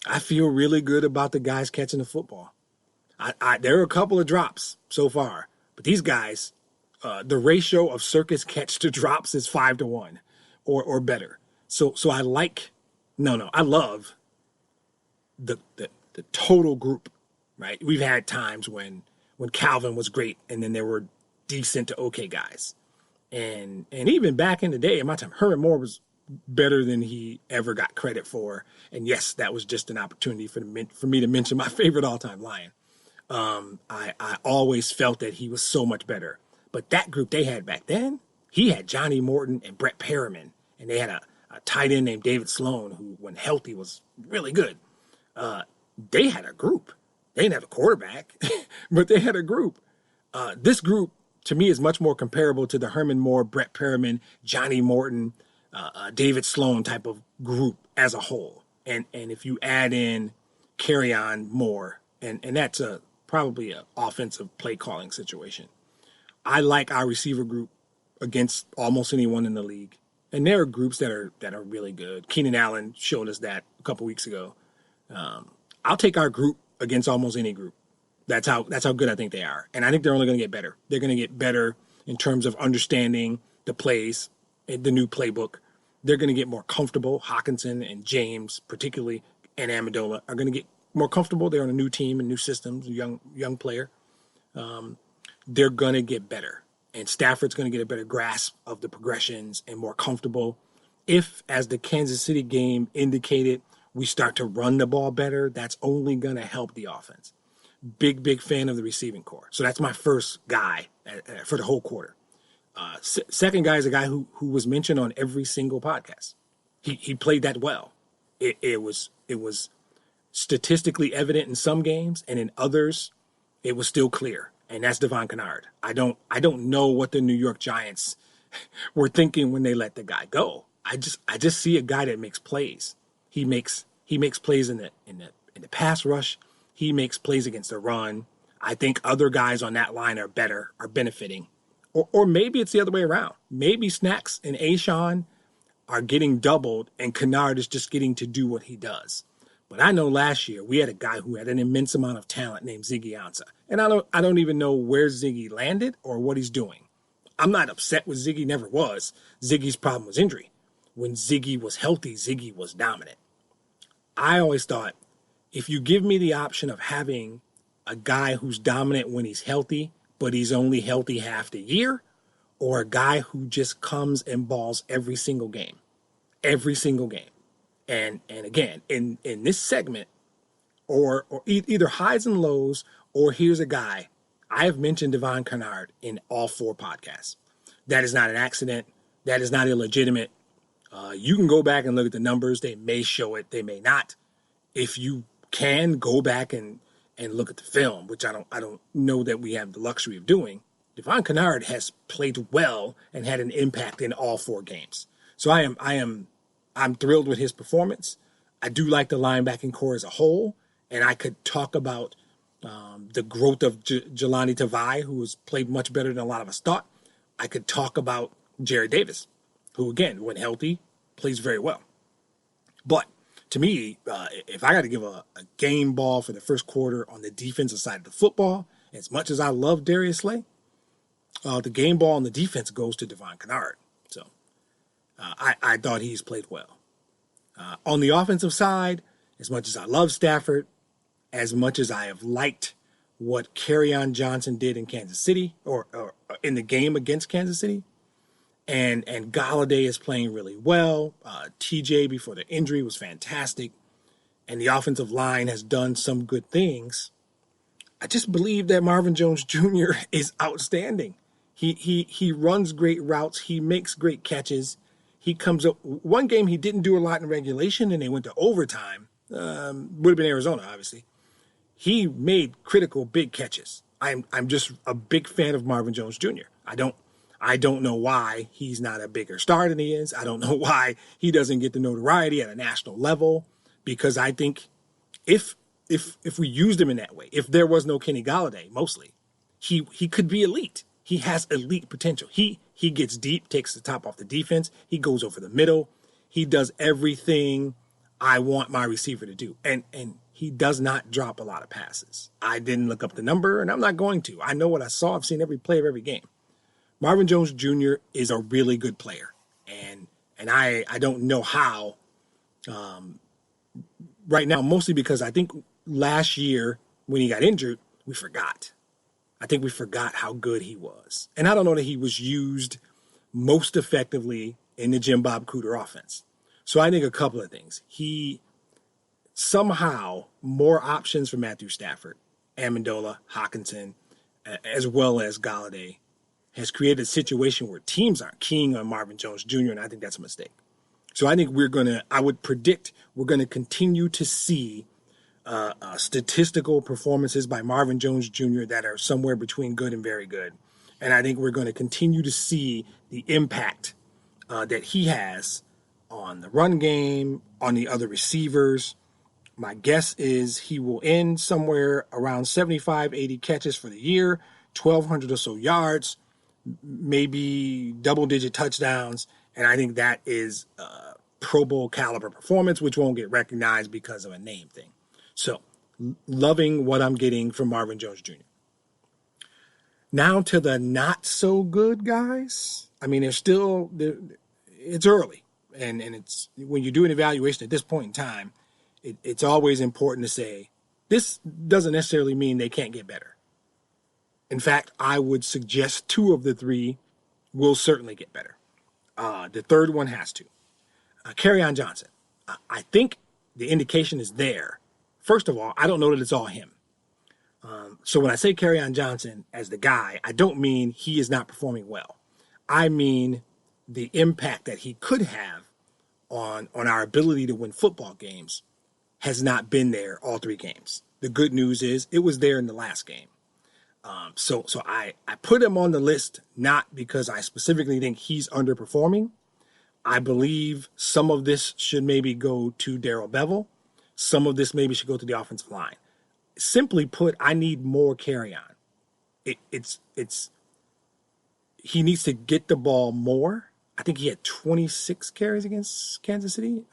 I feel really good about the guys catching the football. There are a couple of drops so far, but these guys, the ratio of circus catch to drops is 5-1 or better. So I love the total group, right? We've had times when Calvin was great and then there were decent to okay guys. And even back in the day, in my time, Herman Moore was better than he ever got credit for. And yes, that was just an opportunity for me to mention my favorite all-time Lion. I always felt that he was so much better. But that group they had back then, he had Johnny Morton and Brett Perriman, and they had a tight end named David Sloan, who, when healthy, was really good. They had a group. They didn't have a quarterback, but they had a group. This group, to me, is much more comparable to the Herman Moore, Brett Perriman, Johnny Morton, David Sloan type of group as a whole. And if you add in Kerryon Moore, and that's probably an offensive play calling situation. I like our receiver group against almost anyone in the league. And there are groups that are really good. Keenan Allen showed us that a couple weeks ago. I'll take our group against almost any group. That's how good I think they are. And I think they're only going to get better. They're going to get better in terms of understanding the plays, the new playbook. They're going to get more comfortable. Hockenson and James, particularly, and Amendola are going to get more comfortable. They're on a new team and new systems, young player. They're going to get better. And Stafford's going to get a better grasp of the progressions and more comfortable. If, as the Kansas City game indicated, we start to run the ball better, that's only going to help the offense. Big fan of the receiving core. So that's my first guy for the whole quarter. Second guy is a guy who was mentioned on every single podcast. He played that well. It was statistically evident in some games, and in others, it was still clear. And that's Devon Kennard. I don't know what the New York Giants were thinking when they let the guy go. I just see a guy that makes plays. He makes plays in the pass rush. He makes plays against the run. I think other guys on that line are benefiting. Or maybe it's the other way around. Maybe Snacks and Ashawn are getting doubled and Kennard is just getting to do what he does. But I know last year we had a guy who had an immense amount of talent named Ziggy Ansah. And I don't even know where Ziggy landed or what he's doing. I'm not upset with Ziggy, never was. Ziggy's problem was injury. When Ziggy was healthy, Ziggy was dominant. I always thought, if you give me the option of having a guy who's dominant when he's healthy, but he's only healthy half the year, or a guy who just comes and balls every single game. Every single game. And again, in this segment, or either highs and lows, or here's a guy. I have mentioned Devon Kennard in all 4 podcasts. That is not an accident. That is not illegitimate. You can go back and look at the numbers. They may show it. They may not. If you can go back and look at the film, which I don't know that we have the luxury of doing, Devon Kennard has played well and had an impact in all 4 games. So I'm thrilled with his performance. I do like the linebacking core as a whole, and I could talk about the growth of Jelani Tavai, who has played much better than a lot of us thought. I could talk about Jared Davis, who, again, when healthy, plays very well. But to me, if I got to give a game ball for the first quarter on the defensive side of the football, as much as I love Darius Slay, the game ball on the defense goes to Devon Kennard. So I thought he's played well. On the offensive side, as much as I love Stafford, as much as I have liked what Kerryon Johnson did in Kansas City, or in the game against Kansas City, and Golladay is playing really well. TJ before the injury was fantastic, and the offensive line has done some good things. I just believe that Marvin Jones Jr. is outstanding. He runs great routes. He makes great catches. He comes up. One game he didn't do a lot in regulation, and they went to overtime. Would have been Arizona, obviously. He made critical big catches. I'm just a big fan of Marvin Jones Jr. I don't know why he's not a bigger star than he is. I don't know why he doesn't get the notoriety at a national level, because I think if we used him in that way, if there was no Kenny Golladay, mostly, he could be elite. He has elite potential. He gets deep, takes the top off the defense. He goes over the middle. He does everything I want my receiver to do. And he does not drop a lot of passes. I didn't look up the number, and I'm not going to. I know what I saw. I've seen every play of every game. Marvin Jones Jr. is a really good player. And I don't know how right now, mostly because I think last year when he got injured, we forgot. I think we forgot how good he was. And I don't know that he was used most effectively in the Jim Bob Cooter offense. So I think a couple of things. He somehow more options for Matthew Stafford, Amendola, Hockenson, as well as Golladay, has created a situation where teams aren't keying on Marvin Jones Jr., and I think that's a mistake. So I think I would predict we're going to continue to see statistical performances by Marvin Jones Jr. that are somewhere between good and very good. And I think we're going to continue to see the impact that he has on the run game, on the other receivers. My guess is he will end somewhere around 75, 80 catches for the year, 1,200 or so yards, maybe double-digit touchdowns. And I think that is Pro Bowl caliber performance, which won't get recognized because of a name thing. So, loving what I'm getting from Marvin Jones Jr. Now to the not so good guys. I mean, it's early, and it's when you do an evaluation at this point in time, it's always important to say this doesn't necessarily mean they can't get better. In fact, I would suggest 2 of the 3 will certainly get better. The third one has to. Kerryon Johnson. I think the indication is there. First of all, I don't know that it's all him. So when I say Kerryon Johnson as the guy, I don't mean he is not performing well. I mean the impact that he could have on our ability to win football games has not been there all 3 games. The good news is it was there in the last game. So I put him on the list not because I specifically think he's underperforming. I believe some of this should maybe go to Darrell Bevell. Some of this maybe should go to the offensive line. Simply put, I need more Kerryon. He needs to get the ball more. I think he had 26 carries against Kansas City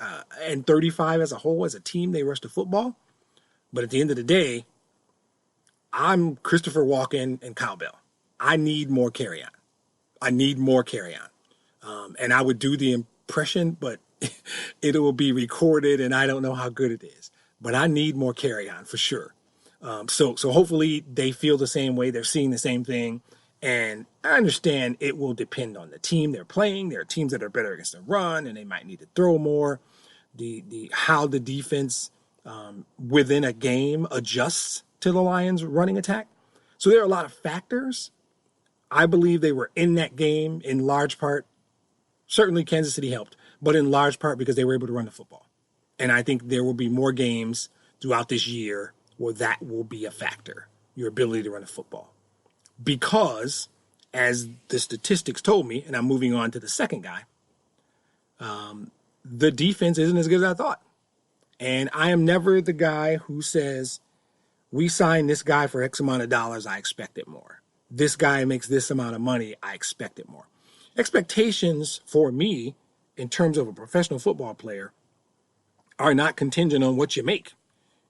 and 35 as a whole. As a team, they rushed the football. But at the end of the day, I'm Christopher Walken and Kyle Bell. I need more Kerryon. And I would do the impression, but it will be recorded, and I don't know how good it is. But I need more Kerryon for sure. So hopefully they feel the same way. They're seeing the same thing. And I understand it will depend on the team they're playing. There are teams that are better against the run, and they might need to throw more. The how the defense within a game adjusts to the Lions' running attack. So there are a lot of factors. I believe they were in that game in large part. Certainly Kansas City helped, but in large part because they were able to run the football. And I think there will be more games throughout this year where that will be a factor, your ability to run the football. Because, as the statistics told me, and I'm moving on to the second guy, the defense isn't as good as I thought. And I am never the guy who says, we signed this guy for X amount of dollars, I expect it more. This guy makes this amount of money, I expect it more. Expectations for me, in terms of a professional football player, are not contingent on what you make.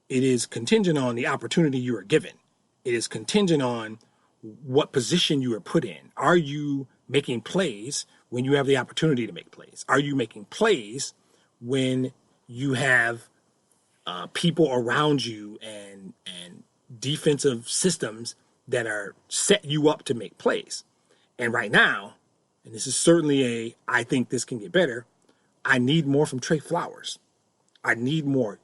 It is contingent on the opportunity you are given. It is contingent on what position you are put in. Are you making plays when you have the opportunity to make plays? Are you making plays when you have people around you and defensive systems that are set you up to make plays? And right now, and this is certainly I think this can get better, I need more from Trey Flowers. I need more.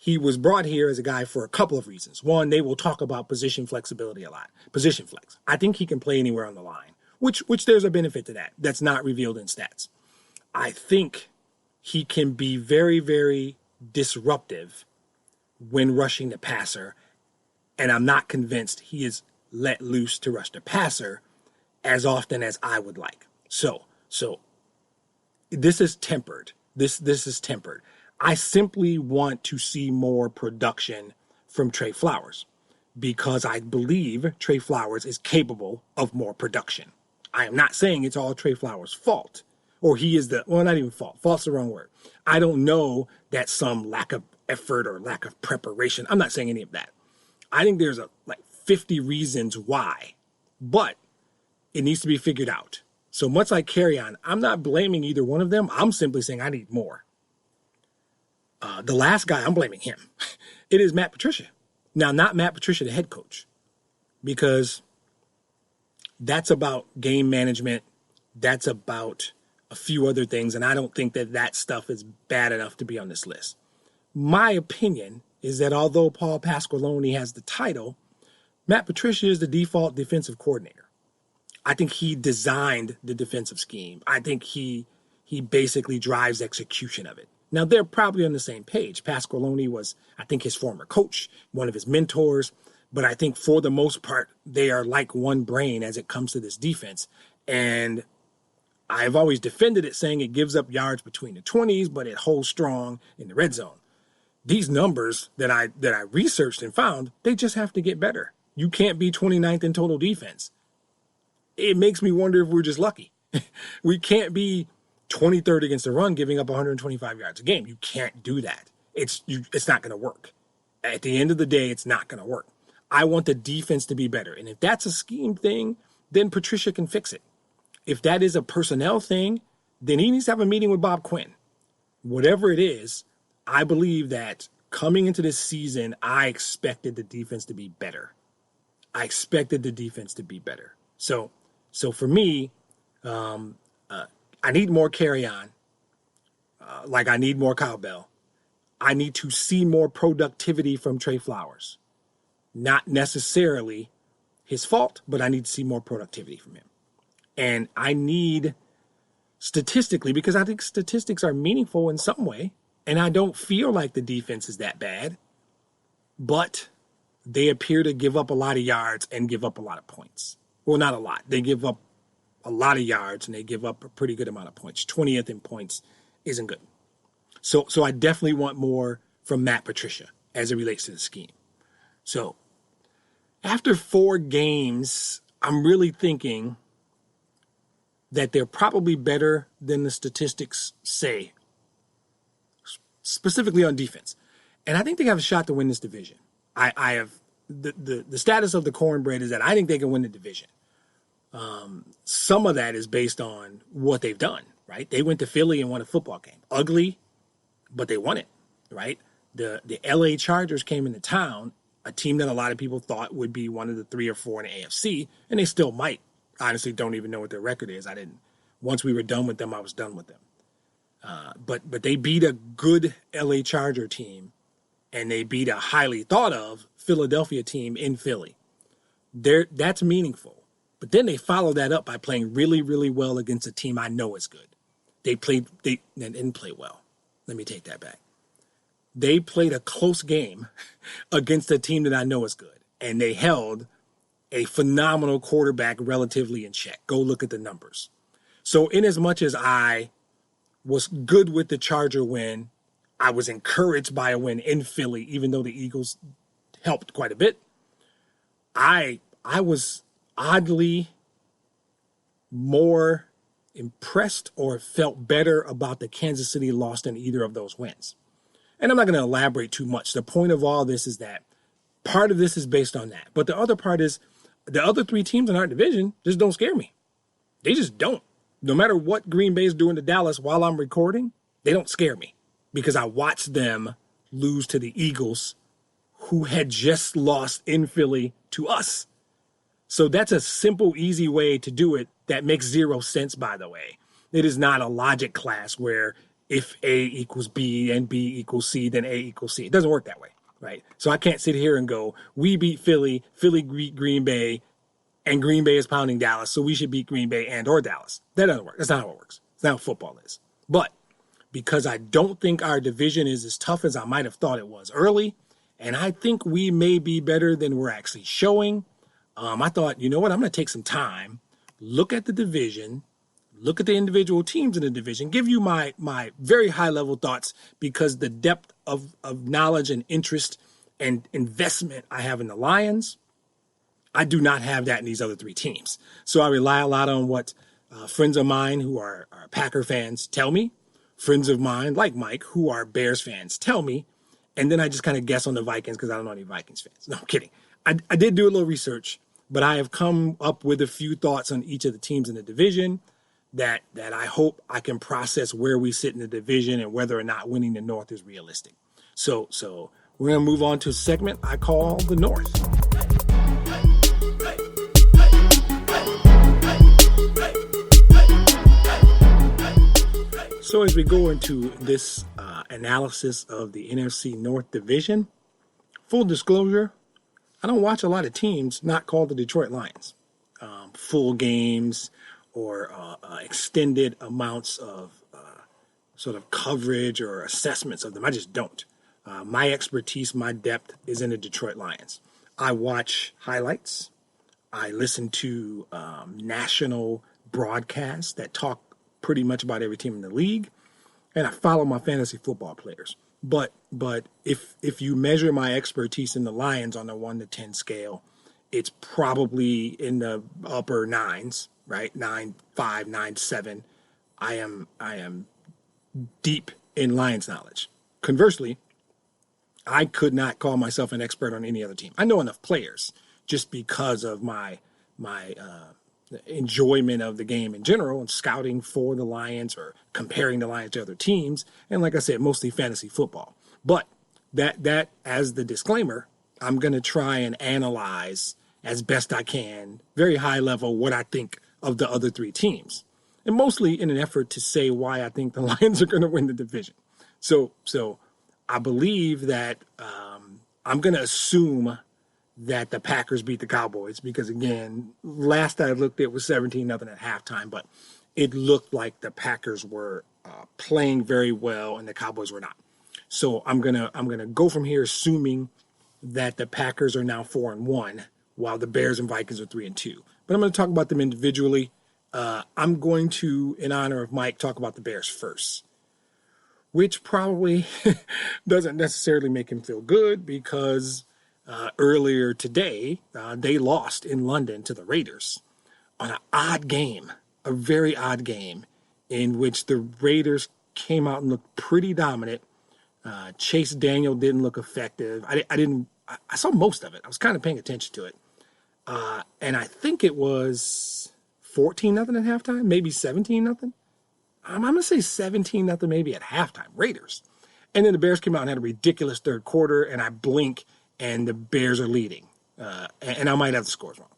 He was brought here as a guy for a couple of reasons. One, they will talk about position flexibility a lot. Position flex. I think he can play anywhere on the line, which there's a benefit to that. That's not revealed in stats. I think he can be very, very disruptive when rushing the passer, and I'm not convinced he is let loose to rush the passer as often as I would like. So this is tempered. This is tempered. I simply want to see more production from Trey Flowers because I believe Trey Flowers is capable of more production. I am not saying it's all Trey Flowers' fault or he is not even fault. Fault's the wrong word. I don't know that some lack of effort or lack of preparation. I'm not saying any of that. I think there's 50 reasons why, but it needs to be figured out. So much like carry on, I'm not blaming either one of them. I'm simply saying I need more. The last guy, I'm blaming him. It is Matt Patricia. Now, not Matt Patricia, the head coach, because that's about game management. That's about a few other things, and I don't think that stuff is bad enough to be on this list. My opinion is that although Paul Pasqualoni has the title, Matt Patricia is the default defensive coordinator. I think he designed the defensive scheme. I think he basically drives execution of it. Now, they're probably on the same page. Pasqualoni was, I think, his former coach, one of his mentors. But I think for the most part, they are like one brain as it comes to this defense. And I've always defended it, saying it gives up yards between the 20s, but it holds strong in the red zone. These numbers that I researched and found, they just have to get better. You can't be 29th in total defense. It makes me wonder if we're just lucky. We can't be 23rd against the run, giving up 125 yards a game. You can't do that. It's not going to work. At the end of the day, it's not going to work. I want the defense to be better. And if that's a scheme thing, then Patricia can fix it. If that is a personnel thing, then he needs to have a meeting with Bob Quinn. Whatever it is, I believe that coming into this season, I expected the defense to be better. So for me, I need more carry on. I need more cowbell. I need to see more productivity from Trey Flowers. Not necessarily his fault, but I need to see more productivity from him. And I need statistically, because I think statistics are meaningful in some way, and I don't feel like the defense is that bad, but they appear to give up a lot of yards and give up a lot of points. Well, not a lot. They give up a lot of yards and they give up a pretty good amount of points. 20th in points isn't good. So I definitely want more from Matt Patricia as it relates to the scheme. So after 4 games, I'm really thinking that they're probably better than the statistics say, specifically on defense. And I think they have a shot to win this division. I have the status of the cornbread is that I think they can win the division. Some of that is based on what they've done, right? They went to Philly and won a football game. Ugly, but they won it, right? The LA Chargers came into town a team that a lot of people thought would be one of the 3 or 4 in the AFC, and they still might. Honestly, don't even know what their record is. Once we were done with them, I was done with them. But they beat a good LA Charger team, and they beat a highly thought of Philadelphia team in Philly. That's meaningful. But then they followed that up by playing really, really well against a team I know is good. They didn't play well. Let me take that back. They played a close game against a team that I know is good, and they held a phenomenal quarterback relatively in check. Go look at the numbers. So in as much as I was good with the Charger win, I was encouraged by a win in Philly, even though the Eagles helped quite a bit. I was oddly more impressed or felt better about the Kansas City loss than either of those wins. And I'm not going to elaborate too much. The point of all this is that part of this is based on that. But the other part is the other 3 teams in our division just don't scare me. They just don't. No matter what Green Bay is doing to Dallas while I'm recording, they don't scare me because I watched them lose to the Eagles, who had just lost in Philly to us. So that's a simple, easy way to do it that makes zero sense, by the way. It is not a logic class where if A equals B and B equals C, then A equals C. It doesn't work that way, right? So I can't sit here and go, we beat Philly, Philly beat Green Bay, and Green Bay is pounding Dallas, so we should beat Green Bay and or Dallas. That doesn't work. That's not how it works. That's not how football is. But because I don't think our division is as tough as I might have thought it was early, and I think we may be better than we're actually showing, I thought, you know what, I'm going to take some time, look at the division, look at the individual teams in the division, give you my very high-level thoughts, because the depth of knowledge and interest and investment I have in the Lions, I do not have that in these other 3 teams. So I rely a lot on what friends of mine who are Packer fans tell me, friends of mine like Mike who are Bears fans tell me, and then I just kind of guess on the Vikings because I don't know any Vikings fans. No, I'm kidding. I did do a little research, but I have come up with a few thoughts on each of the teams in the division that I hope I can process where we sit in the division and whether or not winning the North is realistic. So we're going to move on to a segment I call the North. So as we go into this analysis of the NFC North Division, full disclosure, I don't watch a lot of teams not called the Detroit Lions. Full games or extended amounts of sort of coverage or assessments of them. I just don't. My expertise, my depth is in the Detroit Lions. I watch highlights. I listen to national broadcasts that talk pretty much about every team in the league, and I follow my fantasy football players. But if you measure my expertise in the Lions on a 1 to 10 scale, it's probably in the upper 9s, right? 9.5, 9.7. I am deep in Lions knowledge. Conversely, I could not call myself an expert on any other team. I know enough players just because of my enjoyment of the game in general and scouting for the Lions or comparing the Lions to other teams. And like I said, mostly fantasy football. But that as the disclaimer, I'm going to try and analyze as best I can, very high level, what I think of the other 3 teams. And mostly in an effort to say why I think the Lions are going to win the division. So I believe that I'm going to assume that the Packers beat the Cowboys because, again, last I looked, it was 17-0 at halftime, but it looked like the Packers were playing very well and the Cowboys were not. So I'm gonna go from here assuming that the Packers are now 4-1 while the Bears and Vikings are 3-2. But I'm going to talk about them individually. I'm going to, in honor of Mike, talk about the Bears first, which probably doesn't necessarily make him feel good because earlier today, they lost in London to the Raiders on an odd game, a very odd game in which the Raiders came out and looked pretty dominant. Chase Daniel didn't look effective. I saw most of it. I was kind of paying attention to it. And I think it was 14-0 at halftime, maybe 17-0. I'm going to say 17-0 maybe at halftime, Raiders. And then the Bears came out and had a ridiculous third quarter, and I blink, and the Bears are leading. And I might have the scores wrong.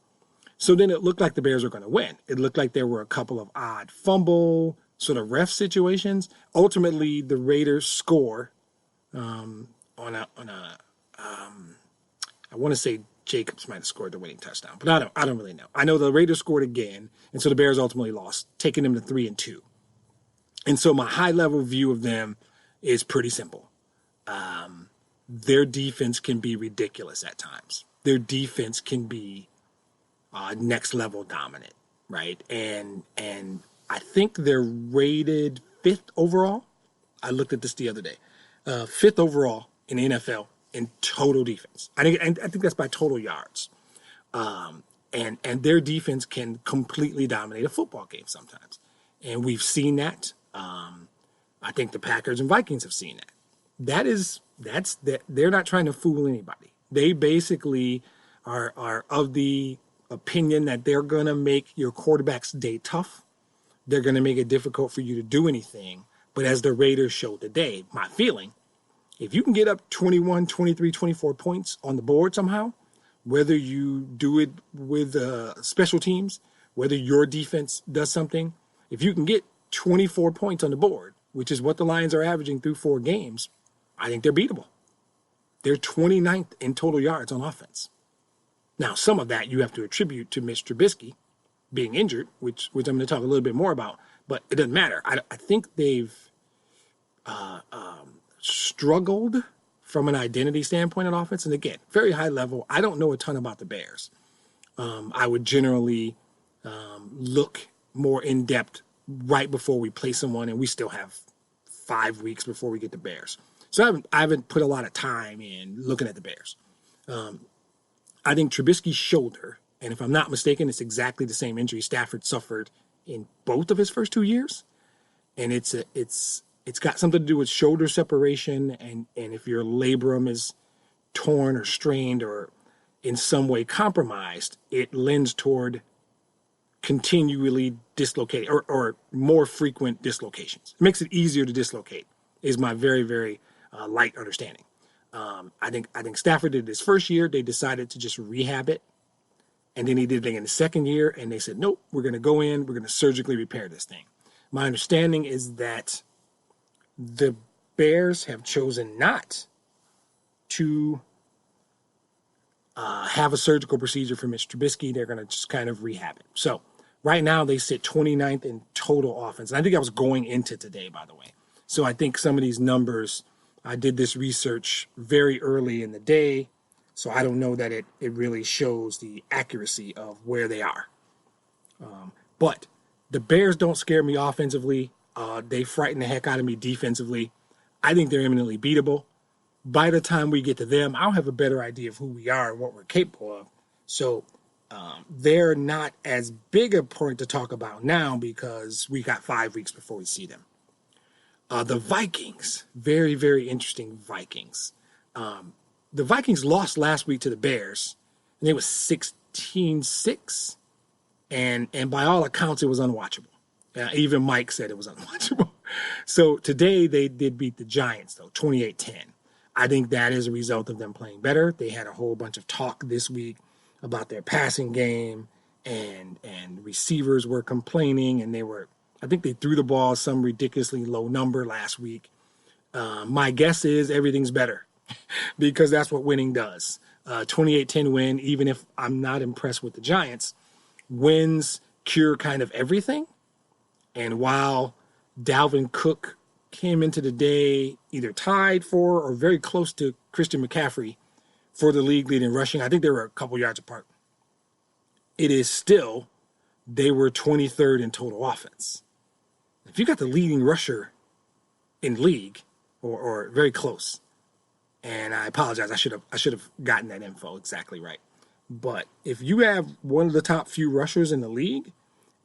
So then it looked like the Bears were going to win. It looked like there were a couple of odd fumble sort of ref situations. Ultimately, the Raiders score I want to say Jacobs might have scored the winning touchdown, but I don't really know. I know the Raiders scored again, and so the Bears ultimately lost, taking them to 3-2. And so my high level view of them is pretty simple. Their defense can be ridiculous at times. Their defense can be next level dominant, right? And I think they're rated 5th overall. I looked at this the other day. 5th overall in the NFL in total defense. I think that's by total yards. And their defense can completely dominate a football game sometimes. And we've seen that. I think the Packers and Vikings have seen that. That's they're not trying to fool anybody. They basically are of the opinion that they're going to make your quarterback's day tough. They're going to make it difficult for you to do anything. But as the Raiders showed today, my feeling, if you can get up 21, 23, 24 points on the board somehow, whether you do it with special teams, whether your defense does something, if you can get 24 points on the board, which is what the Lions are averaging through 4 games, I think they're beatable. They're 29th in total yards on offense. Now, some of that you have to attribute to Mitch Trubisky being injured, which I'm going to talk a little bit more about, but it doesn't matter. I think they've struggled from an identity standpoint on offense. And again, very high level. I don't know a ton about the Bears. I would generally look more in depth right before we play someone, and we still have 5 weeks before we get the Bears. So I haven't put a lot of time in looking at the Bears. I think Trubisky's shoulder, and if I'm not mistaken, it's exactly the same injury Stafford suffered in both of his first 2 years. And it's got something to do with shoulder separation, and if your labrum is torn or strained or in some way compromised, it lends toward continually dislocating or more frequent dislocations. It makes it easier to dislocate, is my very, very light understanding. I think Stafford did his first year. They decided to just rehab it. And then he did it in the second year, and they said, nope, we're going to go in, we're going to surgically repair this thing. My understanding is that the Bears have chosen not to have a surgical procedure for Mitch Trubisky. They're going to just kind of rehab it. So right now they sit 29th in total offense. And I think I was going into today, by the way. So I think some of these numbers, I did this research very early in the day, so I don't know that it really shows the accuracy of where they are. But the Bears don't scare me offensively. They frighten the heck out of me defensively. I think they're eminently beatable. By the time we get to them, I'll have a better idea of who we are and what we're capable of. So they're not as big a point to talk about now because we got 5 weeks before we see them. The Vikings, very, very interesting Vikings. The Vikings lost last week to the Bears, and it was 16-6. And by all accounts, it was unwatchable. Even Mike said it was unwatchable. So today they did beat the Giants, though, 28-10. I think that is a result of them playing better. They had a whole bunch of talk this week about their passing game, and receivers were complaining, and I think they threw the ball some ridiculously low number last week. My guess is everything's better because that's what winning does. 28-10 win, even if I'm not impressed with the Giants, wins cure kind of everything. And while Dalvin Cook came into the day either tied for or very close to Christian McCaffrey for the league lead in rushing, I think they were a couple yards apart. It is still, they were 23rd in total offense. If you got the leading rusher in league, or very close, and I apologize, I should have gotten that info exactly right. But if you have one of the top few rushers in the league,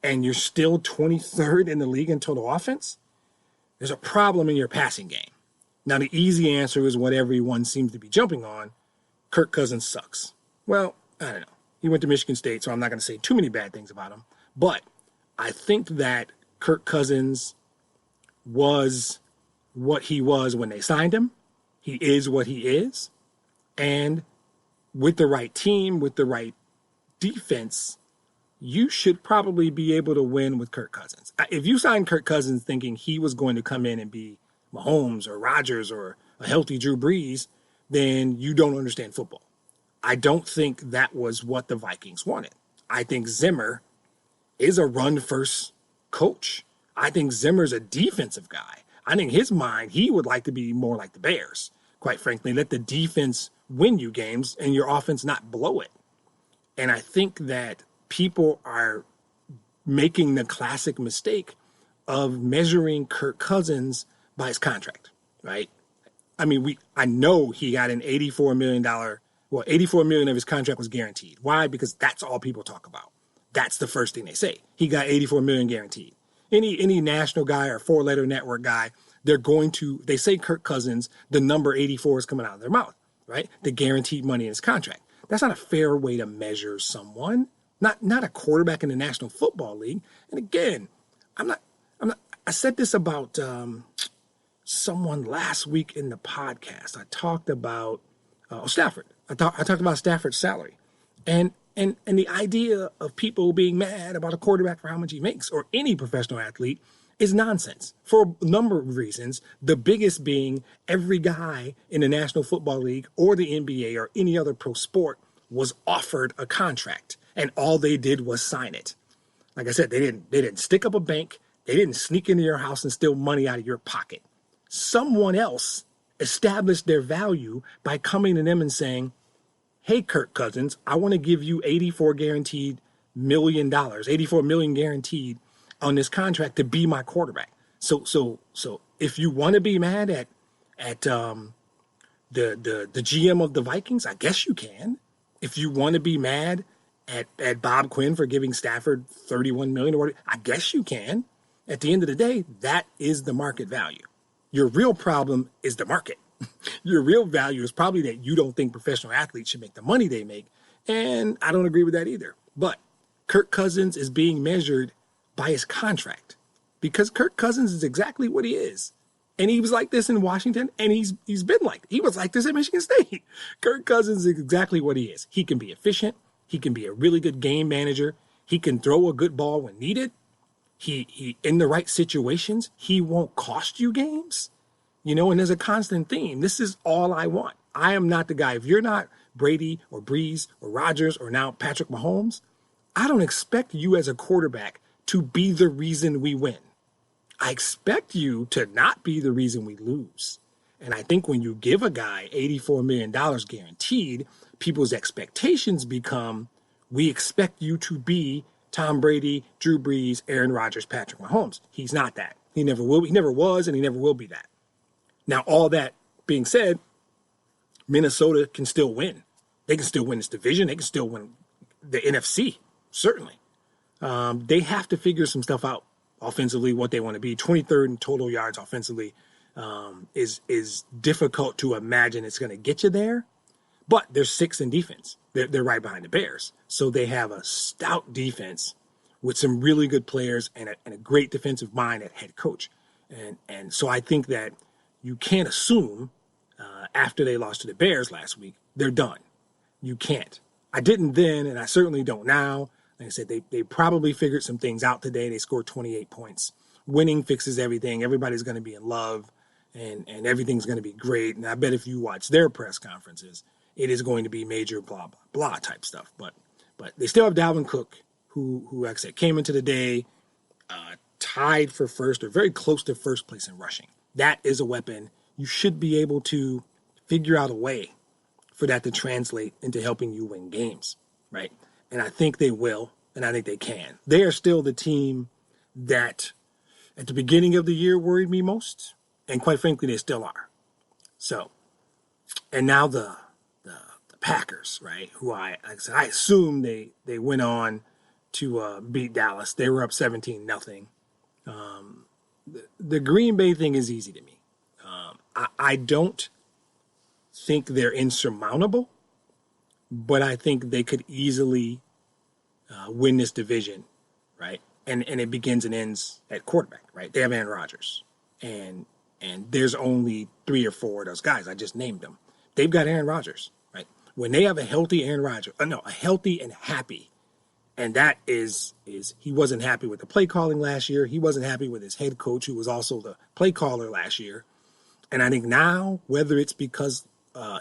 and you're still 23rd in the league in total offense, there's a problem in your passing game. Now, the easy answer is what everyone seems to be jumping on. Kirk Cousins sucks. Well, I don't know. He went to Michigan State, so I'm not going to say too many bad things about him. But I think that Kirk Cousins was what he was when they signed him. He is what he is. And with the right team, with the right defense, you should probably be able to win with Kirk Cousins. If you signed Kirk Cousins thinking he was going to come in and be Mahomes or Rodgers or a healthy Drew Brees, then you don't understand football. I don't think that was what the Vikings wanted. I think Zimmer is a run-first coach. I think Zimmer's a defensive guy. I think his mind, he would like to be more like the Bears, quite frankly. Let the defense win you games and your offense not blow it. And I think that people are making the classic mistake of measuring Kirk Cousins by his contract, right? I mean, I know he got an $84 million, $84 million of his contract was guaranteed. Why? Because that's all people talk about. That's the first thing they say. He got $84 million guaranteed. Any national guy or four-letter network guy, they say Kirk Cousins, the number 84 is coming out of their mouth, right? The guaranteed money in his contract. That's not a fair way to measure someone, not a quarterback in the National Football League. And again, I said this about someone last week in the podcast. I talked about Stafford. I talked about Stafford's salary, and the idea of people being mad about a quarterback for how much he makes, or any professional athlete, is nonsense for a number of reasons. The biggest being every guy in the National Football League or the NBA or any other pro sport was offered a contract, and all they did was sign it. Like I said, they didn't stick up a bank. They didn't sneak into your house and steal money out of your pocket. Someone else established their value by coming to them and saying, hey, Kirk Cousins, I want to give you $84 million guaranteed on this contract to be my quarterback. So if you want to be mad at the GM of the Vikings, I guess you can. If you want to be mad at Bob Quinn for giving Stafford $31 million or whatever, I guess you can. At the end of the day, that is the market value. Your real problem is the market. Your real value is probably that you don't think professional athletes should make the money they make. And I don't agree with that either. But Kirk Cousins is being measured by his contract because Kirk Cousins is exactly what he is. And he was like this in Washington, and he's been he was like this at Michigan State. Kirk Cousins is exactly what he is. He can be efficient. He can be a really good game manager. He can throw a good ball when needed. He in the right situations, he won't cost you games. And there's a constant theme. This is all I want. I am not the guy. If you're not Brady or Breeze or Rodgers or now Patrick Mahomes, I don't expect you as a quarterback to be the reason we win. I expect you to not be the reason we lose. And I think when you give a guy $84 million guaranteed, people's expectations become, we expect you to be Tom Brady, Drew Brees, Aaron Rodgers, Patrick Mahomes. He's not that. He never will. He never was, and he never will be that. Now, all that being said, Minnesota can still win. They can still win this division. They can still win the NFC, certainly. They have to figure some stuff out offensively, what they want to be. 23rd in total yards offensively is difficult to imagine it's going to get you there. But they're 6th in defense. They're right behind the Bears. So they have a stout defense with some really good players and a great defensive mind at head coach. And so I think that you can't assume after they lost to the Bears last week, they're done. You can't. I didn't then, and I certainly don't now. Like I said, they probably figured some things out today. They scored 28 points. Winning fixes everything. Everybody's going to be in love, and everything's going to be great. And I bet if you watch their press conferences, it is going to be major blah, blah, blah type stuff. But they still have Dalvin Cook, who like I said, came into the day tied for first or very close to first place in rushing. That is a weapon. You should be able to figure out a way for that to translate into helping you win games, right? And I think they will, and I think they can. They are still the team that at the beginning of the year worried me most, and quite frankly, they still are. So, and now the Packers, right, who I assume they went on to beat Dallas. They were up 17-0. The Green Bay thing is easy to me. I don't think they're insurmountable, but I think they could easily win this division, right? And it begins and ends at quarterback, right? They have Aaron Rodgers, and there's only 3 or 4 of those guys. I just named them. They've got Aaron Rodgers, right? when they have a healthy Aaron Rodgers, a healthy and happy, and that is he wasn't happy with the play calling last year. He wasn't happy with his head coach, who was also the play caller last year. And I think now, whether it's because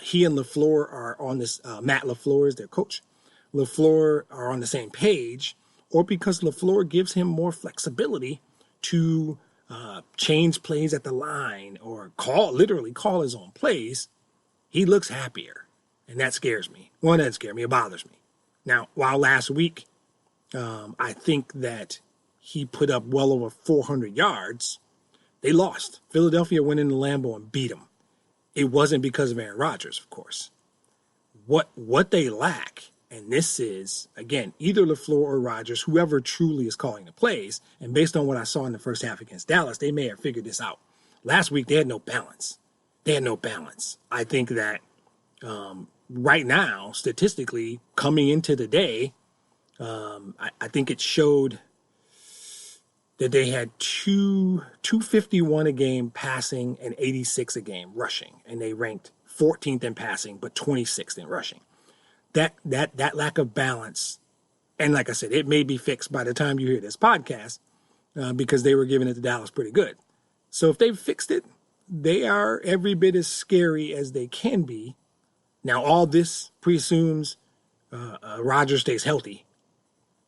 he and LaFleur are on this, Matt LaFleur is their coach, LaFleur are on the same page, or because LaFleur gives him more flexibility to change plays at the line or literally call his own plays, he looks happier. And that scares me. Well, it doesn't scare me. It bothers me. Now, while last week, I think that he put up well over 400 yards, they lost. Philadelphia went into Lambeau and beat them. It wasn't because of Aaron Rodgers, of course. What they lack, and this is, again, either LaFleur or Rodgers, whoever truly is calling the plays, and based on what I saw in the first half against Dallas, they may have figured this out. Last week, they had no balance. I think that right now, statistically, coming into the day, I think it showed that they had 251 a game passing and 86 a game rushing, and they ranked 14th in passing but 26th in rushing. That lack of balance, and like I said, it may be fixed by the time you hear this podcast because they were giving it to Dallas pretty good. So if they've fixed it, they are every bit as scary as they can be. Now, all this presumes Rodgers stays healthy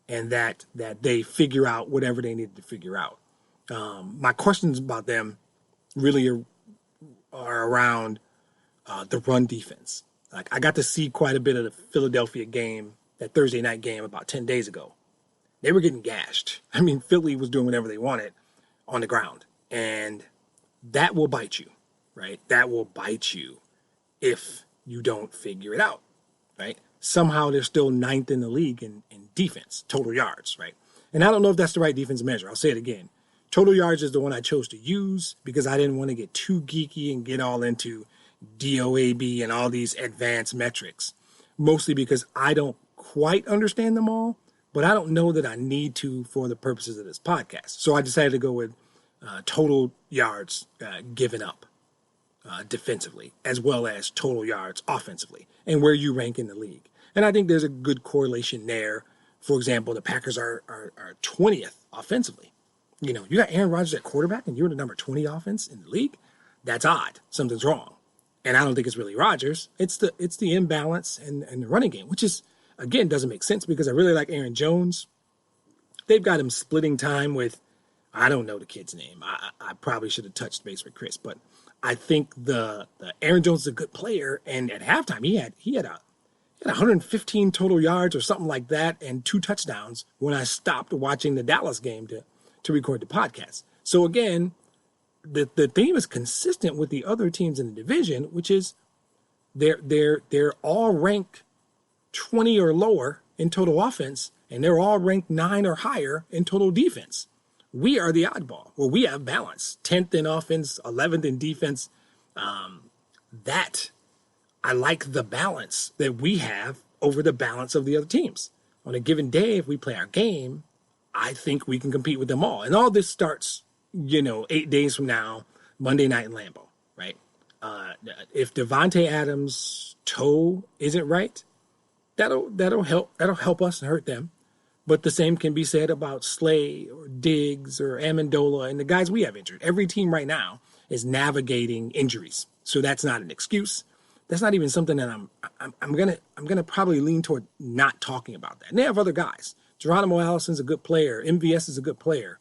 and that they figure out whatever they need to figure out. My questions about them really are around the run defense. Like, I got to see quite a bit of the Philadelphia game, that Thursday night game about 10 days ago. They were getting gashed. I mean, Philly was doing whatever they wanted on the ground. And that will bite you, right? That will bite you if you don't figure it out, right? Somehow they're still ninth in the league in defense, total yards, right? And I don't know if that's the right defense measure. I'll say it again. Total yards is the one I chose to use because I didn't want to get too geeky and get all into DOAB and all these advanced metrics, mostly because I don't quite understand them all, but I don't know that I need to for the purposes of this podcast. So I decided to go with total yards given up defensively, as well as total yards offensively, and where you rank in the league. And I think there's a good correlation there. For example, the Packers are 20th offensively. You know, you got Aaron Rodgers at quarterback and you're the number 20 offense in the league. That's odd. Something's wrong. And I don't think it's really Rodgers. It's the imbalance and the running game, which is, again, doesn't make sense because I really like Aaron Jones. They've got him splitting time with, I don't know the kid's name. I probably should have touched base with Chris, but I think the Aaron Jones is a good player. And at halftime, he had 115 total yards or something like that and 2 touchdowns when I stopped watching the Dallas game to record the podcast. So again, the theme is consistent with the other teams in the division, which is they're all ranked 20 or lower in total offense, and they're all ranked 9 or higher in total defense. We are the oddball. Well, we have balance. 10th in offense, 11th in defense. That I like the balance that we have over the balance of the other teams. On a given day, if we play our game, I think we can compete with them all. And all this starts, 8 days from now, Monday night in Lambeau, right? If Devontae Adams' toe isn't right, that'll help us and hurt them. But the same can be said about Slay or Diggs or Amendola and the guys we have injured. Every team right now is navigating injuries, so that's not an excuse. That's not even something that I'm gonna probably lean toward not talking about that. And they have other guys. Geronimo Allison's a good player. MVS is a good player.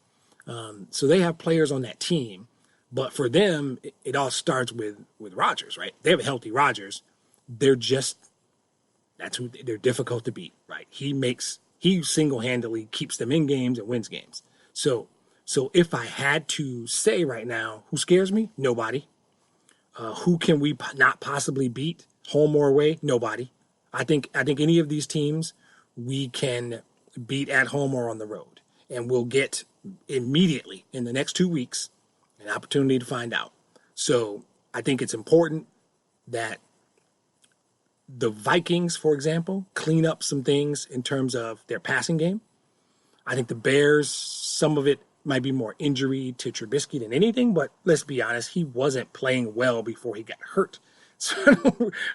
So they have players on that team. But for them, it all starts with Rodgers, right? They have a healthy Rodgers. They're difficult to beat, right? He single-handedly keeps them in games and wins games. So if I had to say right now, who scares me? Nobody. Who can we not possibly beat, home or away? Nobody. I think any of these teams we can beat at home or on the road. And we'll get immediately in the next 2 weeks an opportunity to find out. So I think it's important that the Vikings, for example, clean up some things in terms of their passing game. I think the Bears, some of it might be more injury to Trubisky than anything, but let's be honest, he wasn't playing well before he got hurt. So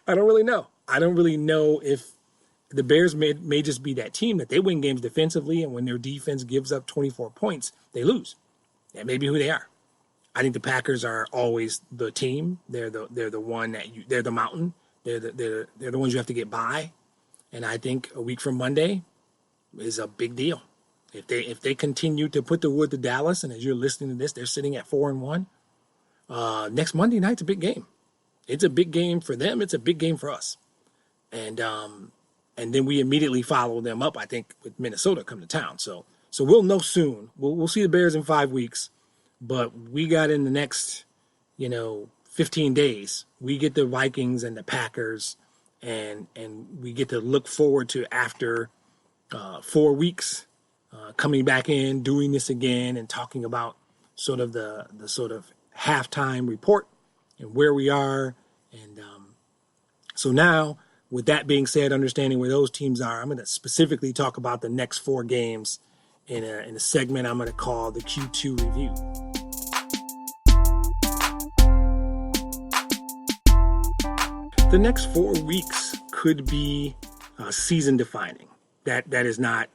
I don't really know. I don't really know if the Bears may just be that team that they win games defensively, and when their defense gives up 24 points, they lose. That may be who they are. I think the Packers are always the team. They're the one they're the mountain. They're the ones you have to get by. And I think a week from Monday is a big deal. If they continue to put the wood to Dallas, and as you're listening to this, they're sitting at 4-1. Next Monday night's a big game. It's a big game for them. It's a big game for us. And then we immediately follow them up, I think, with Minnesota come to town. So we'll know soon. We'll see the Bears in 5 weeks, but we got in the next, 15 days. We get the Vikings and the Packers, and we get to look forward to after 4 weeks coming back in, doing this again, and talking about sort of the sort of halftime report and where we are. And so now, with that being said, understanding where those teams are, I'm going to specifically talk about the next 4 games in a segment I'm going to call the Q2 review. The next 4 weeks could be season defining. That is not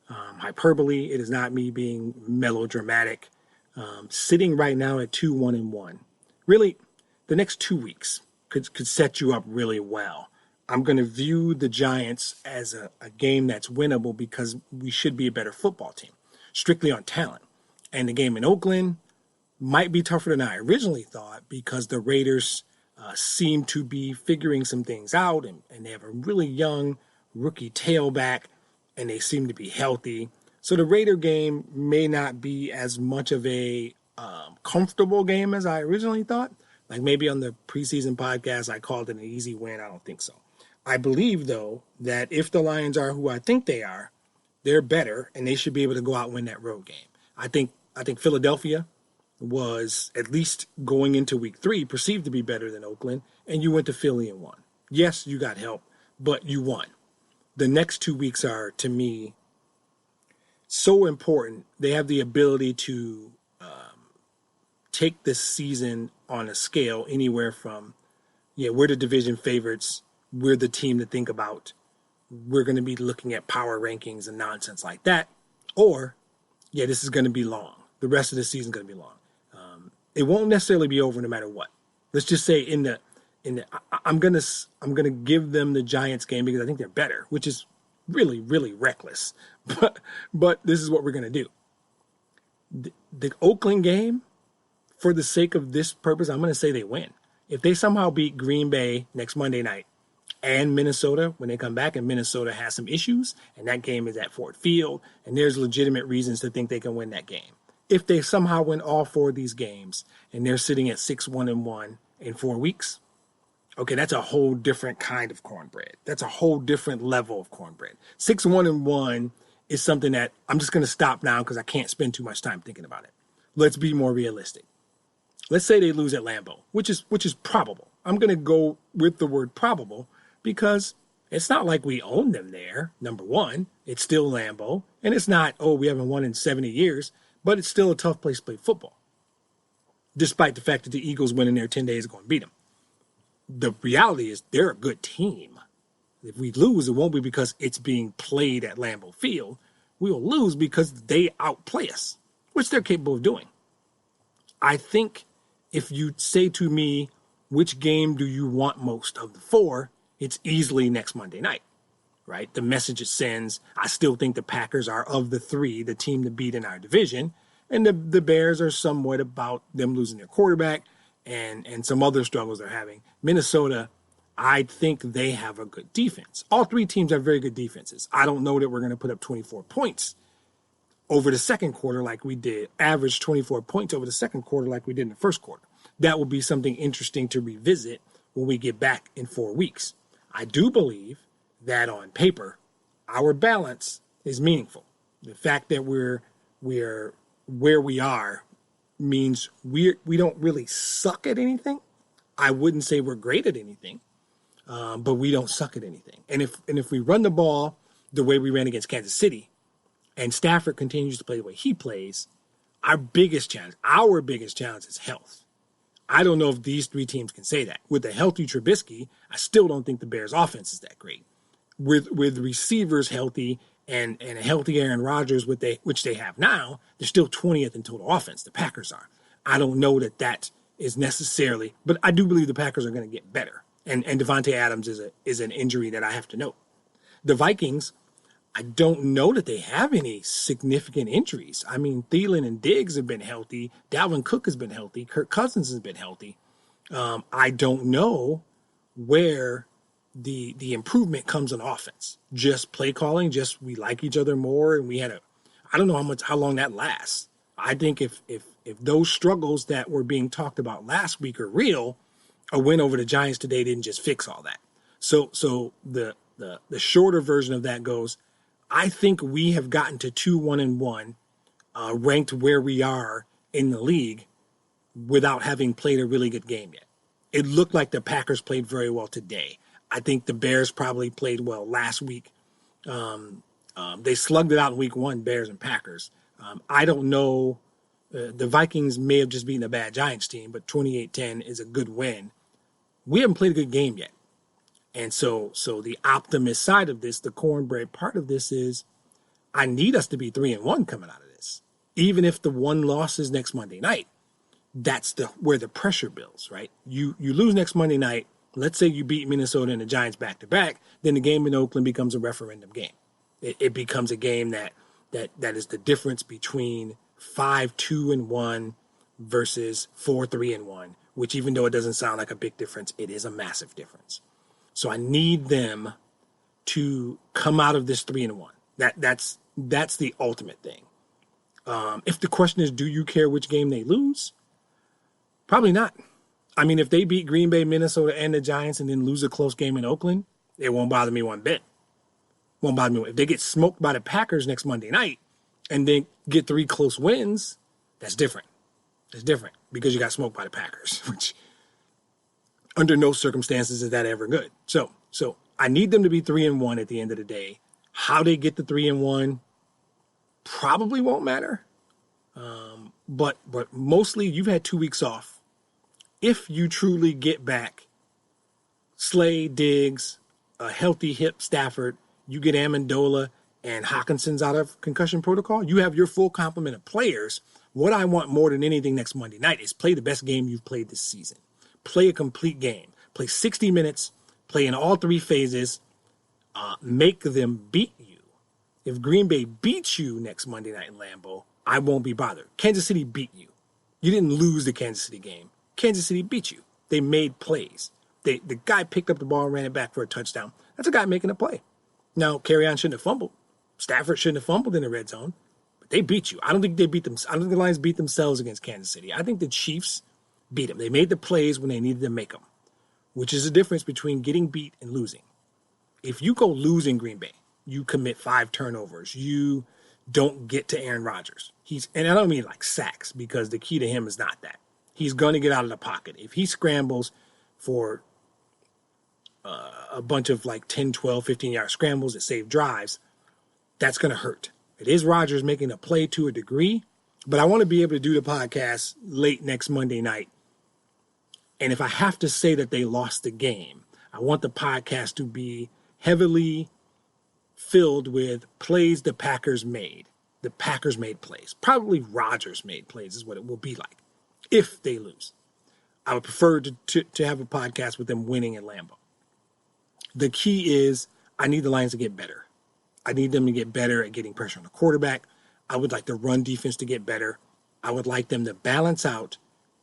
hyperbole. It is not me being melodramatic. Sitting right now at 2-1-1. Really, the next 2 weeks could set you up really well. I'm going to view the Giants as a game that's winnable because we should be a better football team, strictly on talent. And the game in Oakland might be tougher than I originally thought because the Raiders seem to be figuring some things out, and they have a really young rookie tailback, and they seem to be healthy. So the Raider game may not be as much of a comfortable game as I originally thought. Like maybe on the preseason podcast, I called it an easy win. I don't think so. I believe, though, that if the Lions are who I think they are, they're better, and they should be able to go out and win that road game. I think Philadelphia was, at least going into week 3, perceived to be better than Oakland, and you went to Philly and won. Yes, you got help, but you won. The next 2 weeks are, to me, so important. They have the ability to take this season on a scale anywhere from, we're the division favorites, we're the team to think about, we're going to be looking at power rankings and nonsense like that, or, this is going to be long. The rest of the season is going to be long. It won't necessarily be over no matter what. Let's just say I'm gonna give them the Giants game because I think they're better, which is really, really reckless. But this is what we're gonna do. The Oakland game, for the sake of this purpose, I'm gonna say they win. If they somehow beat Green Bay next Monday night and Minnesota when they come back, and Minnesota has some issues, and that game is at Ford Field, and there's legitimate reasons to think they can win that game. If they somehow win all 4 of these games and they're sitting at 6-1-1 in 4 weeks, okay, that's a whole different kind of cornbread. That's a whole different level of cornbread. 6-1-1 is something that I'm just going to stop now because I can't spend too much time thinking about it. Let's be more realistic. Let's say they lose at Lambeau, which is probable. I'm going to go with the word probable because it's not like we own them there, number one. It's still Lambeau. And it's not, we haven't won in 70 years, but it's still a tough place to play football, despite the fact that the Eagles went in there 10 days ago and beat them. The reality is they're a good team. If we lose, it won't be because it's being played at Lambeau Field. We will lose because they outplay us, which they're capable of doing. I think if you say to me, which game do you want most of the 4, it's easily next Monday night, right? The message it sends, I still think the Packers are, of the 3, the team to beat in our division. And the Bears are somewhat about them losing their quarterback and some other struggles they're having. Minnesota, I think they have a good defense. All 3 teams have very good defenses. I don't know that we're going to put up 24 points over the second quarter like we did, average 24 points over the second quarter like we did in the first quarter. That will be something interesting to revisit when we get back in 4 weeks. I do believe that on paper, our balance is meaningful. The fact that we're where we are means we don't really suck at anything. I wouldn't say we're great at anything, but we don't suck at anything. And if we run the ball the way we ran against Kansas City, and Stafford continues to play the way he plays, our biggest challenge is health. I don't know if these three teams can say that. With a healthy Trubisky, I still don't think the Bears' offense is that great. With receivers healthy and a healthy Aaron Rodgers, which they have now, they're still 20th in total offense. The Packers are. I don't know that is necessarily, but I do believe the Packers are going to get better. And Devontae Adams is an injury that I have to note. The Vikings, I don't know that they have any significant injuries. I mean, Thielen and Diggs have been healthy. Dalvin Cook has been healthy. Kirk Cousins has been healthy. I don't know where the improvement comes on offense. Just play calling, just we like each other more, and I don't know how long that lasts. I think if those struggles that were being talked about last week are real, a win over the Giants today didn't just fix all that. So the shorter version of that goes, I think we have gotten to 2-1-1, ranked where we are in the league without having played a really good game yet. It looked like the Packers played very well today. I think the Bears probably played well last week. They slugged it out in week 1, Bears and Packers. I don't know. The Vikings may have just beaten a bad Giants team, but 28-10 is a good win. We haven't played a good game yet. And so the optimist side of this, the cornbread part of this is I need us to be 3-1 coming out of this. Even if the one loss is next Monday night, that's where the pressure builds, right? You lose next Monday night. Let's say you beat Minnesota and the Giants back-to-back, then the game in Oakland becomes a referendum game. It becomes a game that is the difference between 5-2-1 versus 4-3-1, which even though it doesn't sound like a big difference, it is a massive difference. So I need them to come out of this 3-1. That's the ultimate thing. If the question is, do you care which game they lose? Probably not. I mean, if they beat Green Bay, Minnesota, and the Giants and then lose a close game in Oakland, it won't bother me one bit. Won't bother me. If they get smoked by the Packers next Monday night and then get 3 close wins, that's different. It's different because you got smoked by the Packers, which under no circumstances is that ever good. So I need them to be 3-1 at the end of the day. How they get to 3-1 probably won't matter. But mostly you've had 2 weeks off. If you truly get back Slay, Diggs, a healthy hip Stafford, you get Amendola and Hawkinson's out of concussion protocol, you have your full complement of players. What I want more than anything next Monday night is play the best game you've played this season. Play a complete game. Play 60 minutes. Play in all 3 phases. Make them beat you. If Green Bay beats you next Monday night in Lambeau, I won't be bothered. Kansas City beat you. You didn't lose the Kansas City game. Kansas City beat you. They made plays. The guy picked up the ball and ran it back for a touchdown. That's a guy making a play. Now, Carry-On shouldn't have fumbled. Stafford shouldn't have fumbled in the red zone. But they beat you. I don't think they beat them. I don't think the Lions beat themselves against Kansas City. I think the Chiefs beat them. They made the plays when they needed to make them, which is the difference between getting beat and losing. If you go lose in Green Bay, you commit 5 turnovers. You don't get to Aaron Rodgers. And I don't mean like sacks, because the key to him is not that. He's going to get out of the pocket. If he scrambles for a bunch of like 10, 12, 15-yard scrambles that save drives, that's going to hurt. It is Rodgers making a play to a degree, but I want to be able to do the podcast late next Monday night. And if I have to say that they lost the game, I want the podcast to be heavily filled with plays the Packers made. The Packers made plays. Probably Rodgers made plays is what it will be like if they lose. I would prefer to have a podcast with them winning at Lambeau. The key is I need the Lions to get better. I need them to get better at getting pressure on the quarterback. I would like the run defense to get better. I would like them to balance out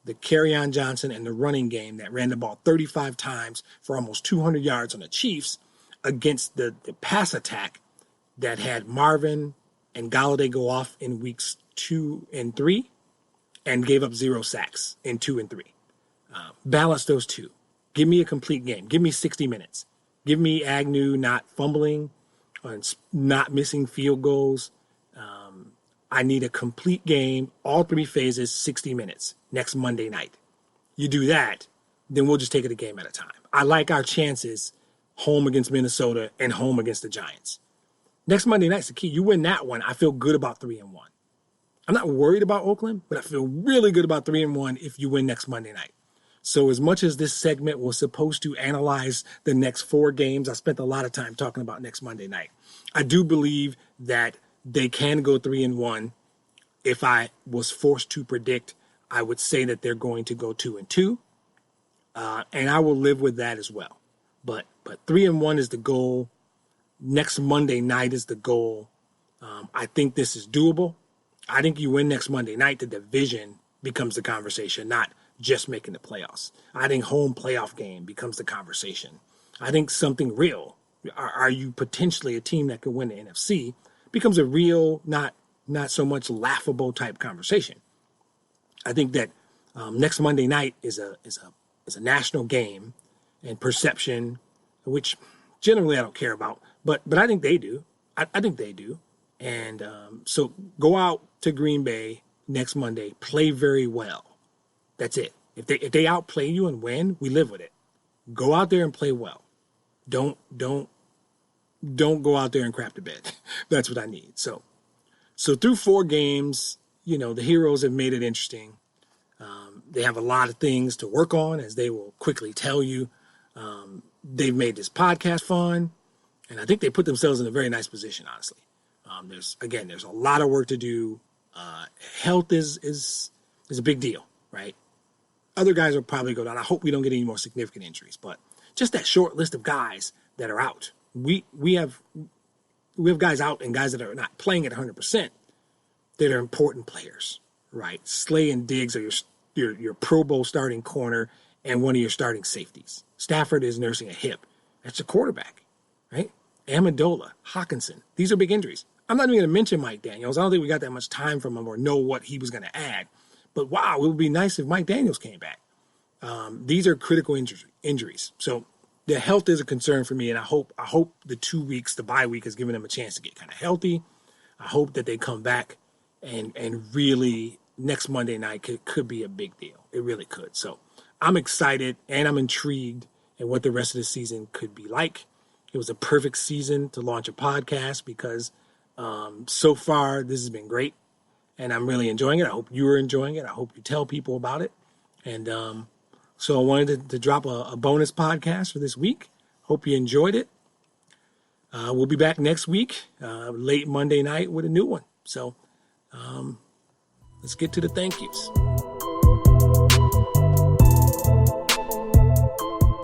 the Kerryon Johnson and the running game that ran the ball 35 times for almost 200 yards on the Chiefs against the pass attack that had Marvin and Galladay go off in weeks 2 and 3 and gave up 0 sacks in 2 and 3. Balance those two. Give me a complete game. Give me 60 minutes. Give me Agnew not fumbling, not missing field goals. I need a complete game, all 3 phases, 60 minutes next Monday night. You do that, then we'll just take it a game at a time. I like our chances home against Minnesota and home against the Giants. Next Monday night's the key. You win that one, I feel good about 3-1. I'm not worried about Oakland, but I feel really good about 3-1 if you win next Monday night. So as much as this segment was supposed to analyze the next 4 games, I spent a lot of time talking about next Monday night. I do believe that they can go 3-1. If I was forced to predict, I would say that they're going to go 2-2. And I will live with that as well. But 3-1 is the goal. Next Monday night is the goal. I think this is doable. I think you win next Monday night, the division becomes the conversation, not just making the playoffs. I think home playoff game becomes the conversation. I think something real. Are you potentially a team that could win the NFC? Becomes a real, not so much laughable type conversation. I think that next Monday night is a national game, and perception, which generally I don't care about, but I think they do. I think they do. And so go out to Green Bay next Monday, play very well. That's it. If they outplay you and win, we live with it. Go out there and play well. Don't go out there and crap the bed. That's what I need. So through 4 games, the Heroes have made it interesting. They have a lot of things to work on, as they will quickly tell you. They've made this podcast fun, and I think they put themselves in a very nice position, honestly. There's a lot of work to do. Health is a big deal, right? Other guys will probably go down. I hope we don't get any more significant injuries, but just that short list of guys that are out. We have guys out and guys that are not playing at 100% that are important players, right? Slay and Diggs are your Pro Bowl starting corner and one of your starting safeties. Stafford is nursing a hip. That's a quarterback, right? Amendola, Hawkinson. These are big injuries. I'm not even going to mention Mike Daniels. I don't think we got that much time from him or know what he was going to add. But wow, it would be nice if Mike Daniels came back. These are critical injuries. So the health is a concern for me, and I hope the 2 weeks, the bye week, has given them a chance to get kind of healthy. I hope that they come back and really next Monday night could be a big deal. It really could. So I'm excited and I'm intrigued at what the rest of the season could be like. It was a perfect season to launch a podcast because so far this has been great, and I'm really enjoying it. I hope you are enjoying it. I hope you tell people about it. And so I wanted to drop a bonus podcast for this week. Hope you enjoyed it. We'll be back next week, late Monday night, with a new one. So let's get to the thank yous.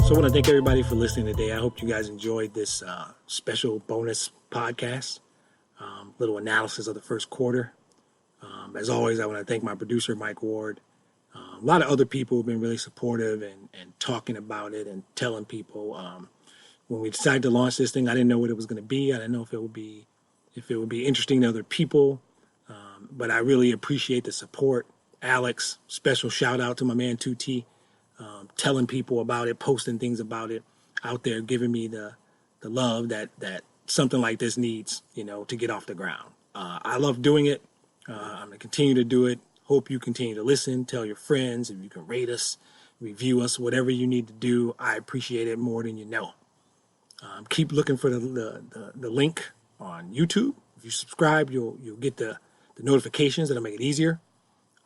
So I want to thank everybody for listening today. I hope you guys enjoyed this special bonus podcast, little analysis of the first quarter. As always, I want to thank my producer, Mike Ward. A lot of other people have been really supportive and talking about it and telling people. When we decided to launch this thing, I didn't know what it was going to be. I didn't know if it would be interesting to other people. But I really appreciate the support. Alex, special shout out to my man 2T, telling people about it, posting things about it out there, giving me the love that something like this needs, to get off the ground. I love doing it. I'm going to continue to do it. Hope you continue to listen, tell your friends. If you can rate us, review us, whatever you need to do, I appreciate it more than you know. Keep looking for the link on YouTube. If you subscribe, you'll get the notifications that'll make it easier.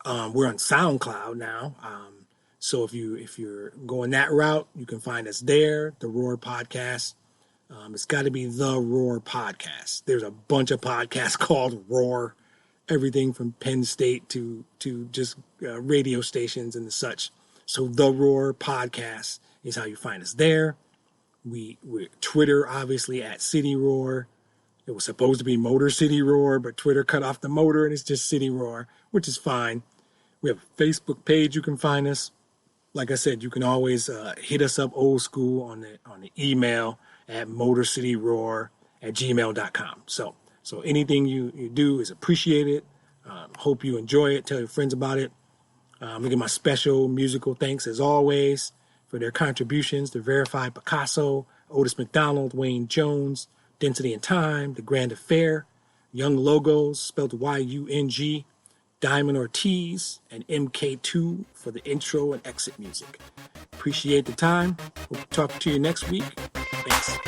We're on SoundCloud now. So if you're going that route, you can find us there, The Roar Podcast. It's got to be The Roar Podcast. There's a bunch of podcasts called Roar, everything from Penn State to just radio stations and the such. So The Roar Podcast is how you find us there. We're Twitter, obviously, at City Roar. It was supposed to be Motor City Roar, but Twitter cut off the motor and it's just City Roar, which is fine. We have a Facebook page you can find us. Like I said, you can always hit us up old school on the email at motorcityroar@gmail.com. So anything you do is appreciated. Hope you enjoy it. Tell your friends about it. Look at my special musical thanks, as always, for their contributions to Verified Picasso, Otis McDonald, Wayne Jones, Density and Time, The Grand Affair, Young Logos, spelled Y-U-N-G, Diamond Ortiz, and MK2 for the intro and exit music. Appreciate the time. We'll talk to you next week. Thanks.